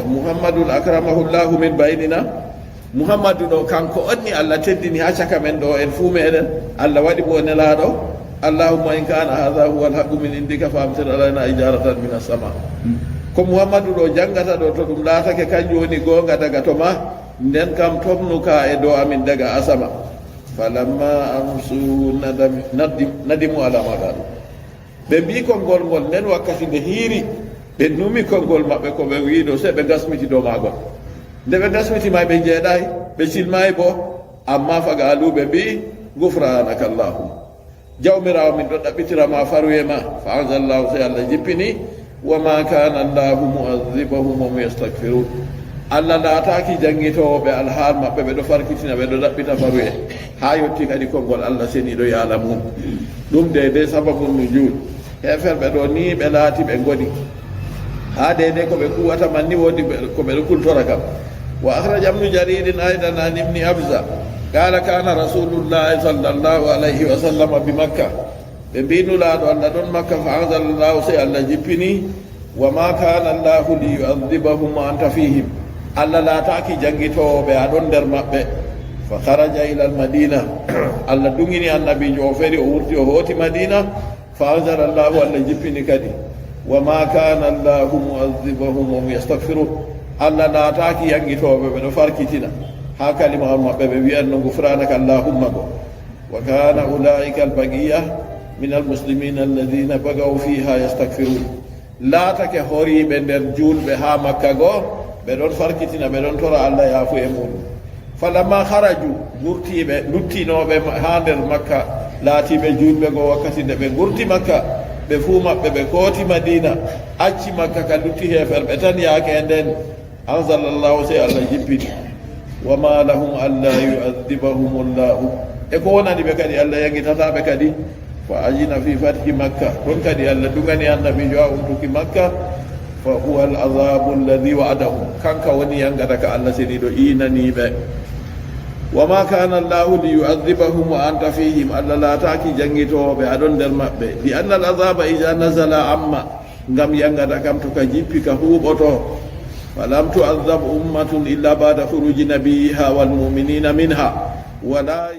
muhammadun akramahullahu min baynina. muhammadu ɗo kanko onni Allah teddini ha caka men ɗo en fuu meɗen Allah waɗi bo nelaɗo allahumma in kana hadha huwa al-haqqu min indika famtir alayna ijaratan min as-sama. ko muhammadu ɗo jangata ɗo to ɗum laatake kanjum woni gonga daga to ma nden kam tomnuka e dow amin daga asama. falamma amsu nadimu ala ma qalu ɓe mbi konngol ngol nden wakkati nde hiiri ɓe numi konngol maɓɓe ko ɓe wiiɗo se ɓe gasmiti dow magol. nde ɓe gasmitima ɓe jeeɗay ɓe silmayi bo amma faga aluɓe mbi gufranaka allahuma jawmirawo min ɗo ɗaɓɓitirama faruye ma fa anzallahu sai Allah jippini wa ma kana allahu mu'adhibahum wa hum yastaghfirun. Allah laataki jangitowoɓe alhaal maɓɓe ɓe ɗo farkitina ɓe ɗo ɗaɓɓita faruye ha yetti kadi konngol Allah seniɗo yaala mum ɗum de sababu nujul heferɓe ɗo ni ɓe laati ɓe goni ha de ko ɓe kuwata man ni wodi ko ɓe ɗo kultora kam. wa akhraja ibn jarir aidan an ibn abza qala kana rasulullahi sallallahu alayhi wa sallam bi makkah ɓe mbinulaɗo Allah ɗon makka fa anzalallahu sai Allah jippini wa ma kana allahu li yu'adhibahum wa anta fihim. Allah laataki jangitowoɓe aɗon nder maɓɓe fa kharaja ila al madina Allah dungini annabijo o feri o wurti o hooti madina fa anzalallahu Allah jippini kadi wa ma kana allahu mu'adhibahum wa hum yastaghfirun. Allah laataki yangitoɓe ɓe ɗo farkitina ha kalima on maɓɓe ɓe wiyanno gufranaka allahumma go. wa kana ulaika albaqiya min almuslimina alladhina bagaw fiha yastaghfirun. laatake horiɓe nder julɓe ha makka go ɓe ɗon farkitina ɓe ɗon tora Allah yaafu e muɗum. falamma haraju gurtiɓe luttinoɓe ha nder makka laatiɓe julɓe go wakkati nde ɓe gurti makka ɓe fuu maɓɓe ɓe kooti madina acci makka ka lutti heferɓe tan yaake e nden anzalallahu sai Allah jippini wa ma lahum alla yu'adhibahum llahu e ko wonani ɓe kadi Allah yangitataɓe kadi fa ajina fi fathi makka ɗon kadi Allah dugani annabijo a umtuki makka fa huwa al-azabu alladhi wa'adahu kanka woni yangata ka Allah seniɗo inaniɓe. wama kana allahu liyu'adhibahum wa anta fihim alla la taki jangitoɓe aɗon nder maɓɓe li anna al azaba ida nazala amma ngam yangata kam to ka jippi ka huuɓoto falam tu'adhab ummatun illa ba'da khuruji nabiyiha wal mu'minina minha wala